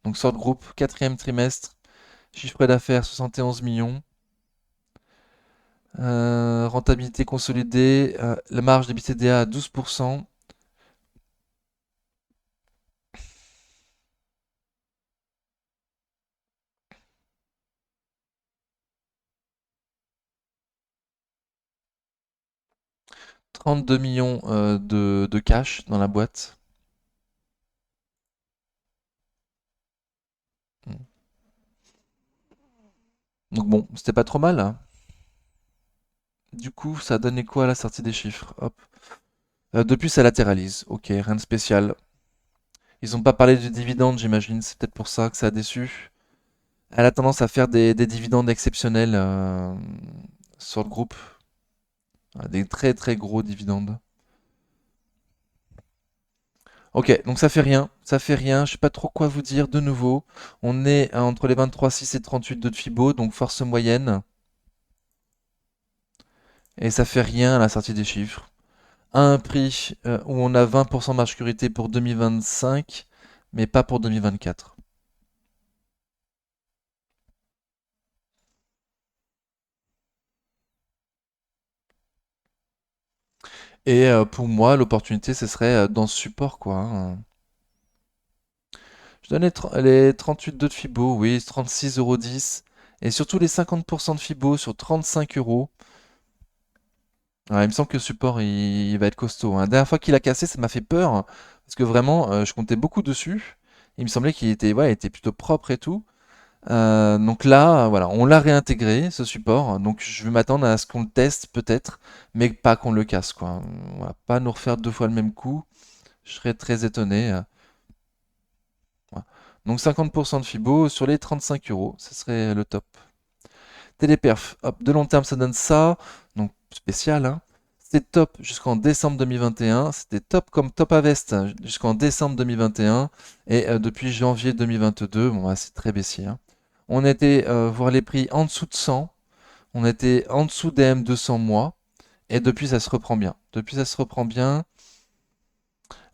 A: Donc Sword Group, quatrième trimestre, chiffre d'affaires 71 millions. Rentabilité consolidée, la marge d'EBITDA à 12%. 32 millions de cash dans la boîte. Donc bon, c'était pas trop mal, hein. Du coup, ça a donné quoi à la sortie des chiffres? Hop. Depuis, ça latéralise. Ok, rien de spécial. Ils n'ont pas parlé du dividende, j'imagine. C'est peut-être pour ça que ça a déçu. Elle a tendance à faire des dividendes exceptionnels sur le groupe. Des très très gros dividendes. Ok, donc ça fait rien. Ça fait rien. Je sais pas trop quoi vous dire de nouveau. On est entre les 23,6 et 38 de Fibo, donc force moyenne. Et ça fait rien à la sortie des chiffres. À un prix où on a 20% de marge sécurité pour 2025, mais pas pour 2024. Et pour moi, l'opportunité, ce serait dans ce support, quoi, hein. Je donne les 38 de Fibo, oui, 36,10 €. Et surtout les 50% de Fibo sur 35 euros. Ah, il me semble que le support, il va être costaud, hein. La dernière fois qu'il a cassé, ça m'a fait peur, hein, parce que vraiment, je comptais beaucoup dessus. Il me semblait qu'il était, ouais, il était plutôt propre et tout. Donc là, voilà, on l'a réintégré, ce support. Donc je vais m'attendre à ce qu'on le teste peut-être, mais pas qu'on le casse, quoi. On va pas nous refaire deux fois le même coup. Je serais très étonné. Voilà. Donc 50% de Fibo sur les 35 euros, ce serait le top. Téléperf, hop, de long terme, ça donne ça. Donc spécial, hein. C'était top jusqu'en décembre 2021. C'était top comme top à veste jusqu'en décembre 2021. Et depuis janvier 2022, bon, bah, c'est très baissier, hein. On était voir les prix en dessous de 100. On était en dessous des M200 mois. Et depuis, ça se reprend bien. Depuis, ça se reprend bien.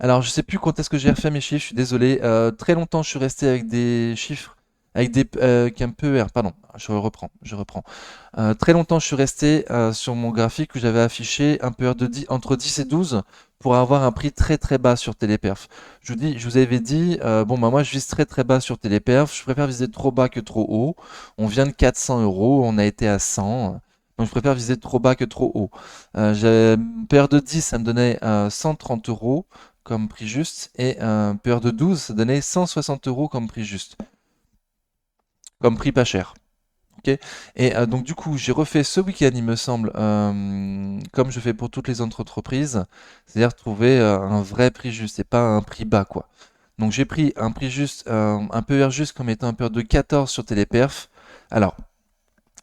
A: Alors, je sais plus quand est-ce que j'ai refait mes chiffres, je suis désolé. Très longtemps, je suis resté avec des chiffres, avec un PER, pardon, je reprends. Très longtemps, je suis resté sur mon graphique où j'avais affiché un PER de 10 entre 10 et 12 pour avoir un prix très très bas sur Téléperf. Je vous avais dit, bon, bah moi, je vise très très bas sur Téléperf, je préfère viser trop bas que trop haut. On vient de 400 euros, on a été à 100. Donc, je préfère viser trop bas que trop haut. J'ai un PER de 10, ça me donnait 130 euros comme prix juste, et un PER de 12, ça donnait 160 euros comme prix juste, comme prix pas cher. Ok. Et donc du coup, j'ai refait ce week-end, il me semble, comme je fais pour toutes les autres entreprises, c'est-à-dire trouver un vrai prix juste et pas un prix bas, quoi. Donc j'ai pris un prix juste, un PER juste comme étant un PER de 14 sur Téléperf. Alors,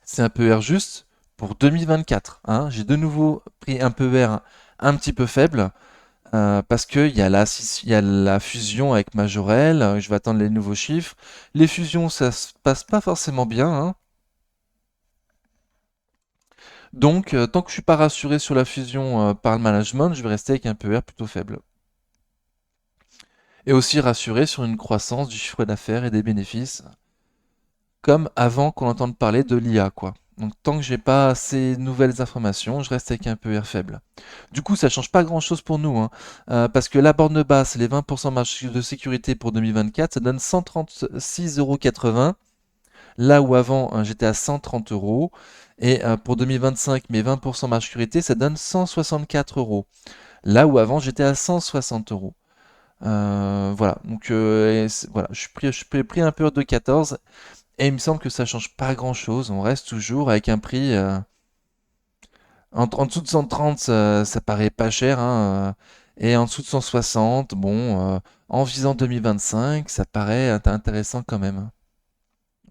A: c'est un PER juste pour 2024, hein. J'ai de nouveau pris un PER un petit peu faible. parce qu'il y a il y a la fusion avec Majorel, je vais attendre les nouveaux chiffres. Les fusions, ça se passe pas forcément bien, hein. Donc, tant que je suis pas rassuré sur la fusion par le management, je vais rester avec un PER plutôt faible. Et aussi rassuré sur une croissance du chiffre d'affaires et des bénéfices, comme avant qu'on entende parler de l'IA, quoi. Donc, tant que j'ai pas ces nouvelles informations, je reste avec un PER faible. Du coup, ça change pas grand-chose pour nous, hein, parce que la borne basse, les 20% marge de sécurité pour 2024, ça donne 136,80 €, là où avant j'étais à 130 euros. Et pour 2025, mes 20% marge de sécurité, ça donne 164 euros, là où avant j'étais à 160 euros. Voilà, donc voilà, je suis pris un peu de 14 et il me semble que ça change pas grand-chose. On reste toujours avec un prix en dessous de 130, ça paraît pas cher, hein, et en dessous de 160, bon, en visant 2025, ça paraît intéressant quand même, hein.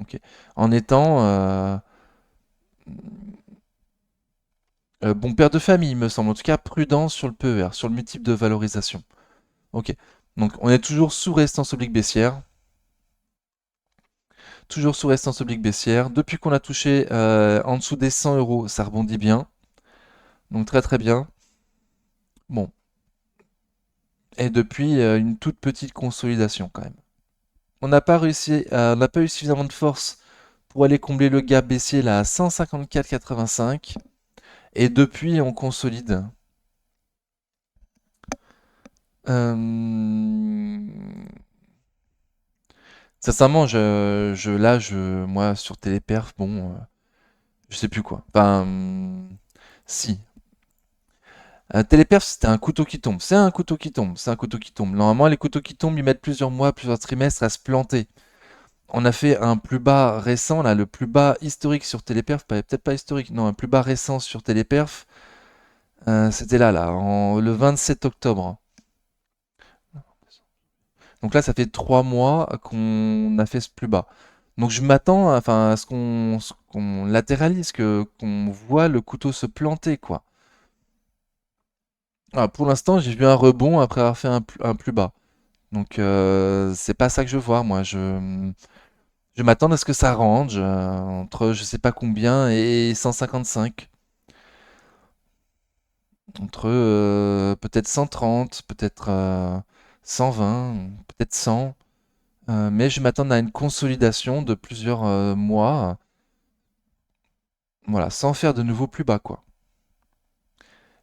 A: Ok. En étant bon père de famille, il me semble, en tout cas prudent sur le PER, sur le multiple de valorisation. Ok. Donc on est toujours sous résistance oblique baissière. Toujours sous résistance oblique baissière. Depuis qu'on a touché en dessous des 100 euros, ça rebondit bien. Donc très très bien. Bon. Et depuis une toute petite consolidation quand même. On n'a pas eu suffisamment de force pour aller combler le gap baissier là à 154,85. Et depuis, on consolide. Euh, Sincèrement, moi, sur Téléperf, bon, je sais plus quoi. Enfin, si. Téléperf, c'était un couteau qui tombe. C'est un couteau qui tombe. C'est un couteau qui tombe. Normalement, les couteaux qui tombent, ils mettent plusieurs mois, plusieurs trimestres à se planter. On a fait un plus bas récent, là, le plus bas historique sur Téléperf, peut-être pas historique, non, un plus bas récent sur Téléperf, c'était le 27 octobre. Donc là, ça fait 3 mois qu'on a fait ce plus bas. Donc je m'attends enfin, à ce qu'on latéralise, qu'on voit le couteau se planter, quoi. Ah, pour l'instant, j'ai vu un rebond après avoir fait un plus bas. Donc c'est pas ça que je vois, moi. Je m'attends à ce que ça range entre je sais pas combien et 155. Entre peut-être 130, peut-être 120, peut-être 100. Mais je m'attends à une consolidation de plusieurs mois, voilà, sans faire de nouveau plus bas, quoi.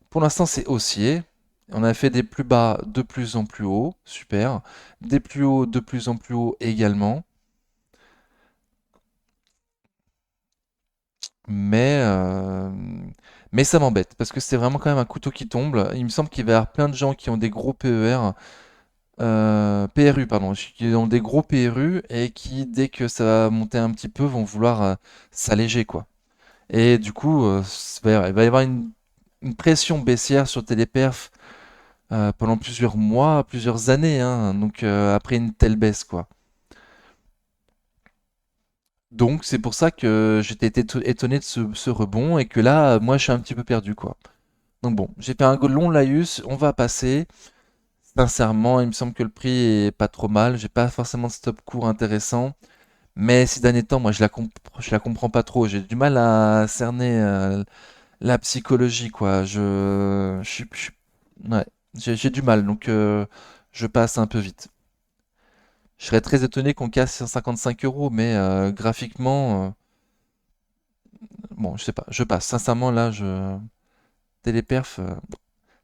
A: Pour l'instant, c'est haussier. On a fait des plus bas de plus en plus haut, super. Des plus hauts de plus en plus haut également. Mais, euh, mais ça m'embête parce que c'est vraiment quand même un couteau qui tombe. Il me semble qu'il va y avoir plein de gens qui ont des gros PER, PRU, pardon, qui ont des gros PRU et qui, dès que ça va monter un petit peu, vont vouloir s'alléger, quoi. Et du coup, il va y avoir une pression baissière sur Téléperf pendant plusieurs mois, plusieurs années, hein, donc après une telle baisse, quoi. Donc c'est pour ça que j'étais étonné de ce rebond et que là, moi, je suis un petit peu perdu, quoi. Donc bon, j'ai fait un long laïus, on va passer. Sincèrement, il me semble que le prix est pas trop mal. J'ai pas forcément de stop court intéressant. Mais ces derniers temps, moi, je la comprends pas trop. J'ai du mal à cerner la psychologie, quoi. Ouais, j'ai du mal, donc je passe un peu vite. Je serais très étonné qu'on casse 155 euros, mais graphiquement, bon, je sais pas, je passe. Sincèrement, là, téléperf,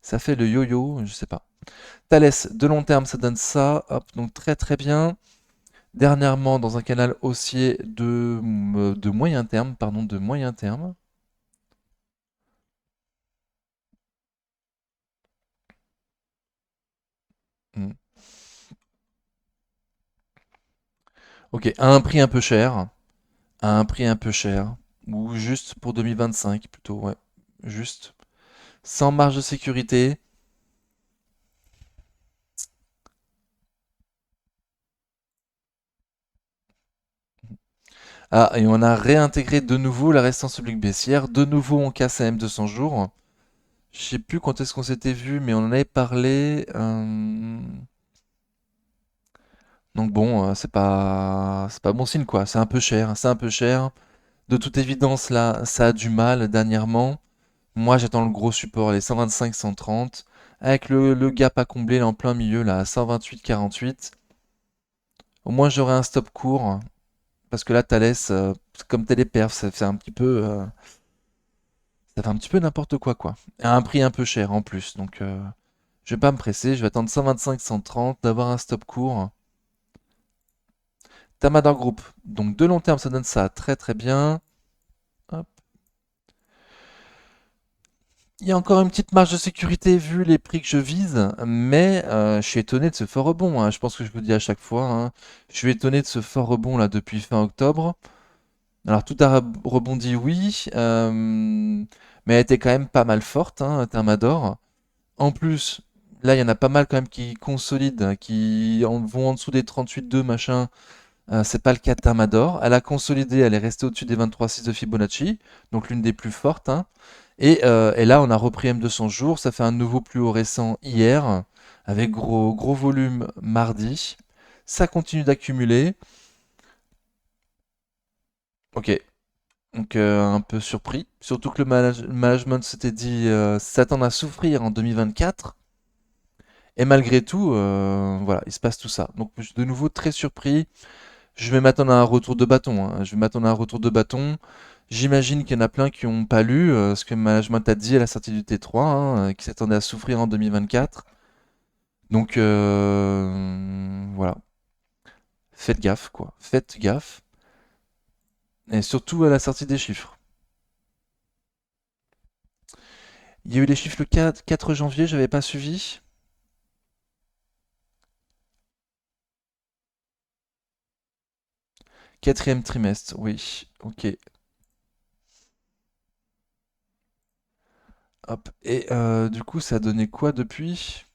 A: ça fait le yo-yo, je sais pas. Thalès, de long terme, ça donne ça. Hop, donc très très bien. Dernièrement, dans un canal haussier de moyen terme, pardon, de moyen terme. Hmm. Ok, à un prix un peu cher. À un prix un peu cher. Ou juste pour 2025 plutôt, ouais. Juste. Sans marge de sécurité. Ah, et on a réintégré de nouveau la résistance publique baissière. De nouveau, on casse à M200 jours. Je sais plus quand est-ce qu'on s'était vu, mais on en avait parlé. Donc bon, c'est pas bon signe quoi. C'est un peu cher, c'est un peu cher. De toute évidence, là, ça a du mal dernièrement. Moi, j'attends le gros support, les 125, 130, avec le gap à combler là en plein milieu là, à 128, 48. Au moins, j'aurai un stop court, parce que là, Thales, comme Téléperf, ça fait un petit peu n'importe quoi quoi. À un prix un peu cher en plus, donc je vais pas me presser. Je vais attendre 125, 130, d'avoir un stop court. Tamador Group. Donc de long terme, ça donne ça très très bien. Hop. Il y a encore une petite marge de sécurité vu les prix que je vise, mais je suis étonné de ce fort rebond, hein. Je pense que je vous le dis à chaque fois, hein. Je suis étonné de ce fort rebond là depuis fin octobre. Alors tout a rebondi, oui, mais elle était quand même pas mal forte, hein, Thermador. En plus, là il y en a pas mal quand même qui consolident, hein, vont en dessous des 38,2 machin. C'est pas le cas de Thermador. Elle a consolidé, elle est restée au-dessus des 23,6 de Fibonacci, donc l'une des plus fortes, hein. Et là, on a repris M200 jours, ça fait un nouveau plus haut récent hier, avec gros, gros volume mardi. Ça continue d'accumuler. Ok, donc un peu surpris. Surtout que le management s'était dit s'attendre à souffrir en 2024. Et malgré tout, voilà, il se passe tout ça. Donc je suis de nouveau très surpris. Je vais m'attendre à un retour de bâton, hein. Je vais m'attendre à un retour de bâton. J'imagine qu'il y en a plein qui n'ont pas lu ce que le management a dit à la sortie du T3, hein, qui s'attendaient à souffrir en 2024. Donc voilà, faites gaffe quoi, faites gaffe. Et surtout à la sortie des chiffres. Il y a eu les chiffres le 4 janvier, j'avais pas suivi. Quatrième trimestre, oui, ok. Hop. Et du coup, ça a donné quoi depuis?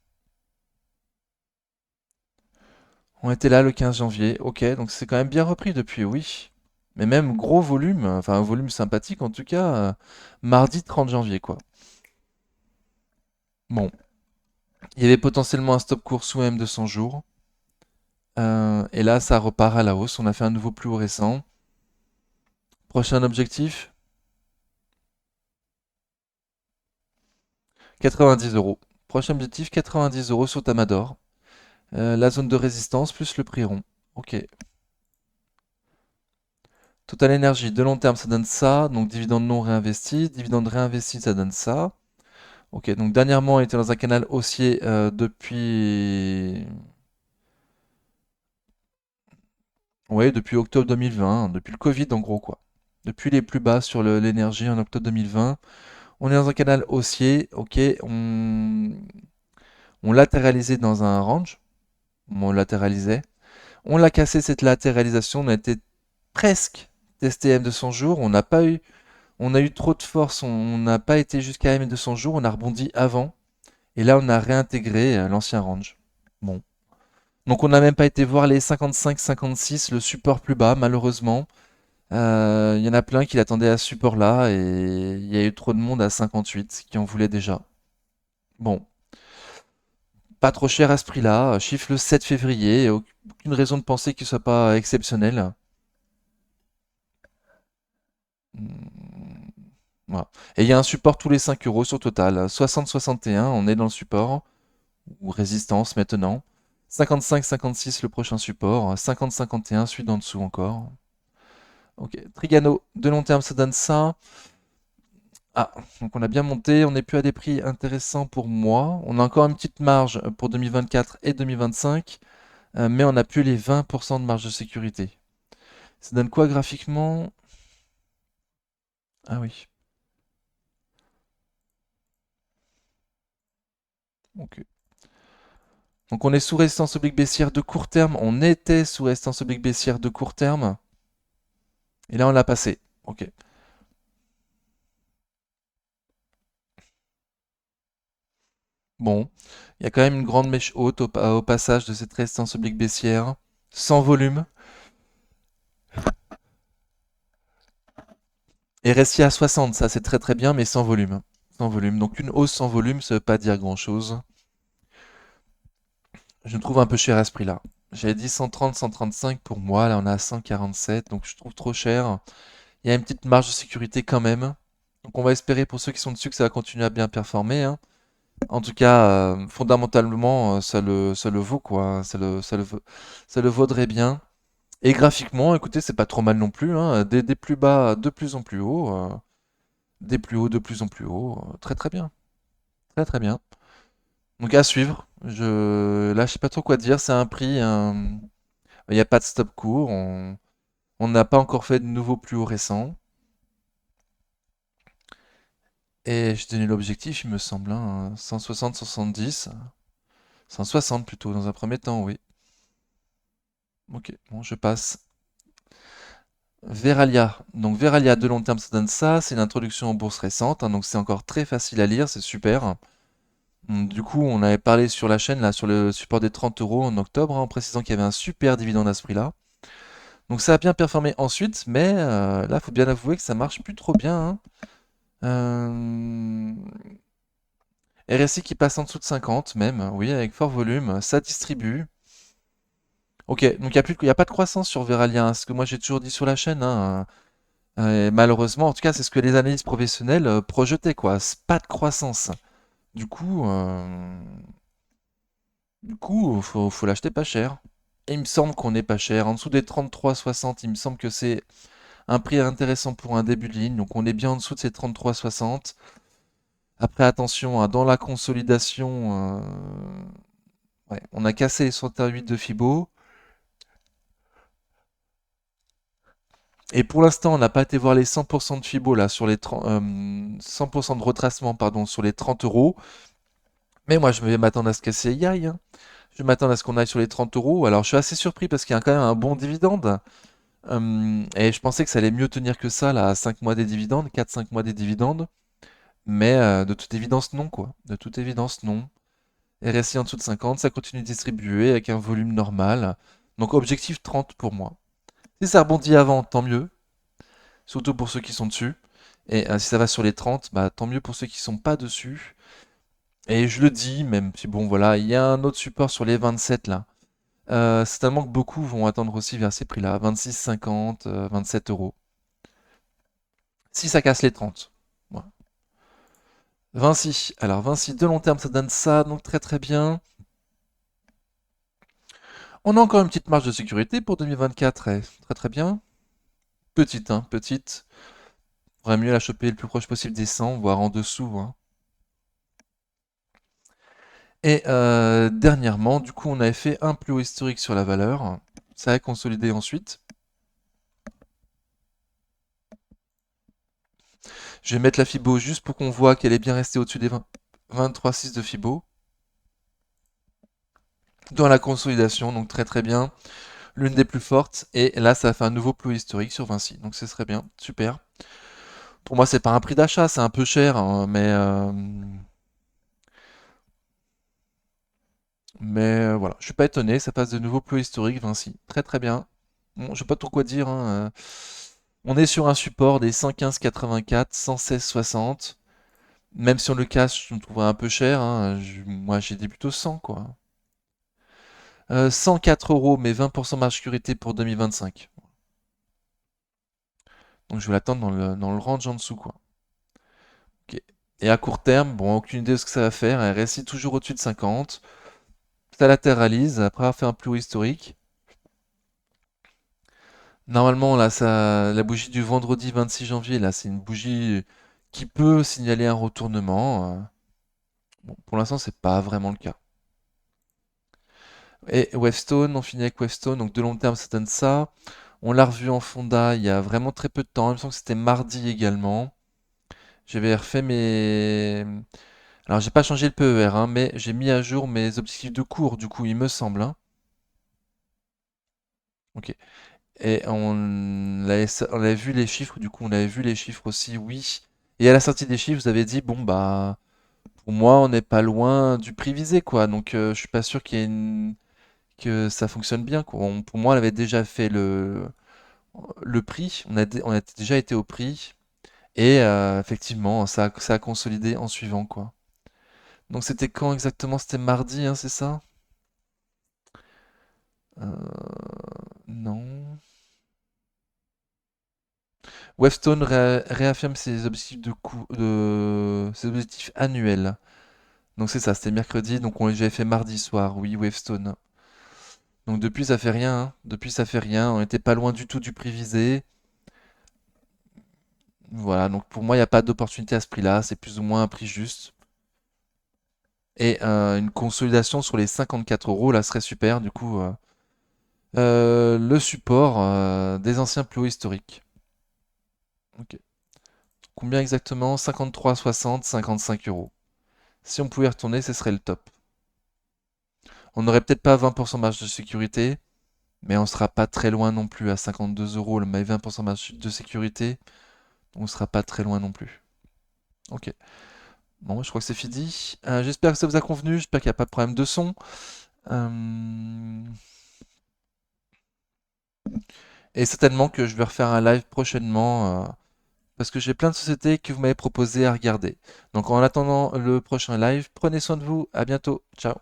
A: On était là le 15 janvier, ok, donc c'est quand même bien repris depuis, oui. Mais même gros volume, enfin un volume sympathique en tout cas, mardi 30 janvier quoi. Bon, il y avait potentiellement un stop court sous M200 jours. Et là, ça repart à la hausse. On a fait un nouveau plus haut récent. Prochain objectif, 90 euros. Prochain objectif, 90 euros sur Tamador. La zone de résistance plus le prix rond. Ok. Total énergie, de long terme, ça donne ça. Donc dividende non réinvesti. Dividende réinvesti, ça donne ça. Ok, donc dernièrement, on était dans un canal haussier depuis... Ouais, depuis octobre 2020, depuis le Covid en gros quoi. Depuis les plus bas sur l'énergie en octobre 2020. On est dans un canal haussier, ok, on latéralisait dans un range, on latéralisait. On l'a cassé cette latéralisation, on a été presque testé M200 jours, on a eu trop de force, on n'a pas été jusqu'à M200 jours, on a rebondi avant, et là on a réintégré l'ancien range. Bon. Donc on n'a même pas été voir les 55-56, le support plus bas, malheureusement. Il y en a plein qui l'attendaient à ce support-là, et il y a eu trop de monde à 58 qui en voulait déjà. Bon, pas trop cher à ce prix-là, chiffre le 7 février, aucune raison de penser qu'il soit pas exceptionnel. Hmm, voilà. Et il y a un support tous les 5 euros sur Total. 60-61, on est dans le support, ou résistance maintenant. 55-56 le prochain support. 50-51 celui d'en dessous encore. Ok, Trigano, de long terme ça donne ça. Ah, donc on a bien monté, on n'est plus à des prix intéressants pour moi. On a encore une petite marge pour 2024 et 2025, mais on n'a plus les 20% de marge de sécurité. Ça donne quoi graphiquement? Ah oui, ok. Donc on est sous résistance oblique baissière de court terme. On était sous résistance oblique baissière de court terme. Et là on l'a passé. Ok. Bon. Il y a quand même une grande mèche haute au passage de cette résistance oblique baissière. Sans volume. Et restier à 60, ça c'est très très bien, mais sans volume. Sans volume. Donc une hausse sans volume, ça veut pas dire grand-chose. Je me trouve un peu cher à ce prix-là. J'avais dit 130, 135 pour moi, là on est à 147, donc je trouve trop cher. Il y a une petite marge de sécurité quand même. Donc on va espérer pour ceux qui sont dessus que ça va continuer à bien performer, hein. En tout cas, fondamentalement, ça le vaut quoi, hein. Ça le vaudrait bien. Et graphiquement, écoutez, c'est pas trop mal non plus, hein. Des plus bas de plus en plus haut, des plus hauts de plus en plus haut. Très très bien, très très bien. Donc à suivre. Là, je sais pas trop quoi dire. C'est un prix. Il n'y a pas de stop court. On n'a pas encore fait de nouveau plus haut récent. Et je donnais l'objectif, il me semble, hein, 160, 170. 160 plutôt, dans un premier temps, oui. Ok, bon, je passe. Veralia. Donc Veralia de long terme, ça donne ça. C'est une introduction en bourse récente, hein, donc c'est encore très facile à lire, c'est super. Du coup, on avait parlé sur la chaîne, là, sur le support des 30 euros en octobre, hein, en précisant qu'il y avait un super dividende à ce prix-là. Donc ça a bien performé ensuite, mais là, faut bien avouer que ça marche plus trop bien, hein. Euh, RSI qui passe en dessous de 50 même, oui, avec fort volume, ça distribue. Ok, donc il y a pas de croissance sur Veralien, ce que moi j'ai toujours dit sur la chaîne, hein. Et malheureusement, en tout cas, c'est ce que les analystes professionnels projetaient, quoi. C'est pas de croissance. Du coup, euh, faut l'acheter pas cher. Et il me semble qu'on est pas cher. En dessous des 33,60, il me semble que c'est un prix intéressant pour un début de ligne. Donc on est bien en dessous de ces 33,60. Après, attention, hein, dans la consolidation, ouais, on a cassé les 61,8 de Fibo. Et pour l'instant, on n'a pas été voir les 100% de Fibo là sur les 30, 100% de retracement pardon sur les 30 euros. Mais moi, je vais m'attendre à ce qu'elle y aille, hein. Je vais m'attendre à ce qu'on aille sur les 30 euros. Alors, je suis assez surpris parce qu'il y a quand même un bon dividende. Et je pensais que ça allait mieux tenir que ça là, à 5 mois des dividendes, 4-5 mois des dividendes. Mais de toute évidence, non, quoi. De toute évidence, non. RSI en dessous de 50, ça continue de distribuer avec un volume normal. Donc objectif 30 pour moi. Si ça rebondit avant, tant mieux. Surtout pour ceux qui sont dessus. Et si ça va sur les 30, bah tant mieux pour ceux qui sont pas dessus. Et je le dis, même si bon voilà, il y a un autre support sur les 27 là. Certainement que beaucoup vont attendre aussi vers ces prix-là. 26,50, 27 euros. Si ça casse les 30. Voilà. Vinci. Alors Vinci de long terme, ça donne ça, donc très très bien. On a encore une petite marge de sécurité pour 2024, très très bien. Petite, hein, petite. Faudrait mieux la choper le plus proche possible des 100, voire en dessous, hein. Et dernièrement, du coup, on avait fait un plus haut historique sur la valeur. Ça a consolidé ensuite. Je vais mettre la Fibo juste pour qu'on voit qu'elle est bien restée au-dessus des 23,6 de Fibo. Dans la consolidation, donc très très bien. L'une des plus fortes. Et là, ça a fait un nouveau plus haut historique sur Vinci. Donc ce serait bien. Super. Pour moi, c'est pas un prix d'achat, c'est un peu cher, hein, mais voilà. Je suis pas étonné. Ça passe de nouveau plus haut historique, Vinci. Très très bien. Bon, je sais pas trop quoi dire, hein. On est sur un support des 115,84, 116,60. Même si on le casse, je me trouverais un peu cher, hein. Moi, j'ai des plutôt 100, quoi. 104 euros, mais 20% marge sécurité pour 2025. Donc je vais l'attendre dans le range en dessous, quoi. Ok. Et à court terme, bon, aucune idée de ce que ça va faire. Elle reste toujours au-dessus de 50. Ça latéralise après avoir fait un plus haut historique. Normalement, là, la bougie du vendredi 26 janvier, là, c'est une bougie qui peut signaler un retournement. Bon, pour l'instant, c'est pas vraiment le cas. Et Wavestone, on finit avec Wavestone, donc de long terme, ça donne ça. On l'a revu en Fonda il y a vraiment très peu de temps. Il me semble que c'était mardi également. J'avais refait mes. Alors, j'ai pas changé le PER, hein, mais j'ai mis à jour mes objectifs de cours, du coup, il me semble, hein. Ok. Et on avait vu les chiffres, du coup, on avait vu les chiffres aussi, oui. Et à la sortie des chiffres, vous avez dit, bon, bah, pour moi, on n'est pas loin du prix visé, quoi. Donc, je suis pas sûr que ça fonctionne bien, quoi. Pour moi, on avait déjà fait le prix, on a déjà été au prix. Et effectivement, ça a consolidé en suivant, quoi. Donc c'était quand exactement? C'était mardi, hein, c'est ça? Non. Wavestone réaffirme ses objectifs ses objectifs annuels. Donc c'est ça, c'était mercredi, donc j'avais fait mardi soir, oui, Wavestone. Donc depuis ça fait rien, hein. Depuis ça fait rien, on était pas loin du tout du prix visé. Voilà, donc pour moi il n'y a pas d'opportunité à ce prix-là, c'est plus ou moins un prix juste. Et une consolidation sur les 54 euros, là serait super, du coup le support des anciens plus hauts historiques. Ok. Combien exactement? 53,60, 55 euros. Si on pouvait retourner, ce serait le top. On n'aurait peut-être pas 20% marge de sécurité, mais on sera pas très loin non plus à 52 euros, mais 20% marge de sécurité, on sera pas très loin non plus. Ok. Bon, je crois que c'est fini. J'espère que ça vous a convenu, j'espère qu'il n'y a pas de problème de son. Euh, Et certainement que je vais refaire un live prochainement, parce que j'ai plein de sociétés que vous m'avez proposé à regarder. Donc en attendant le prochain live, prenez soin de vous, à bientôt, ciao.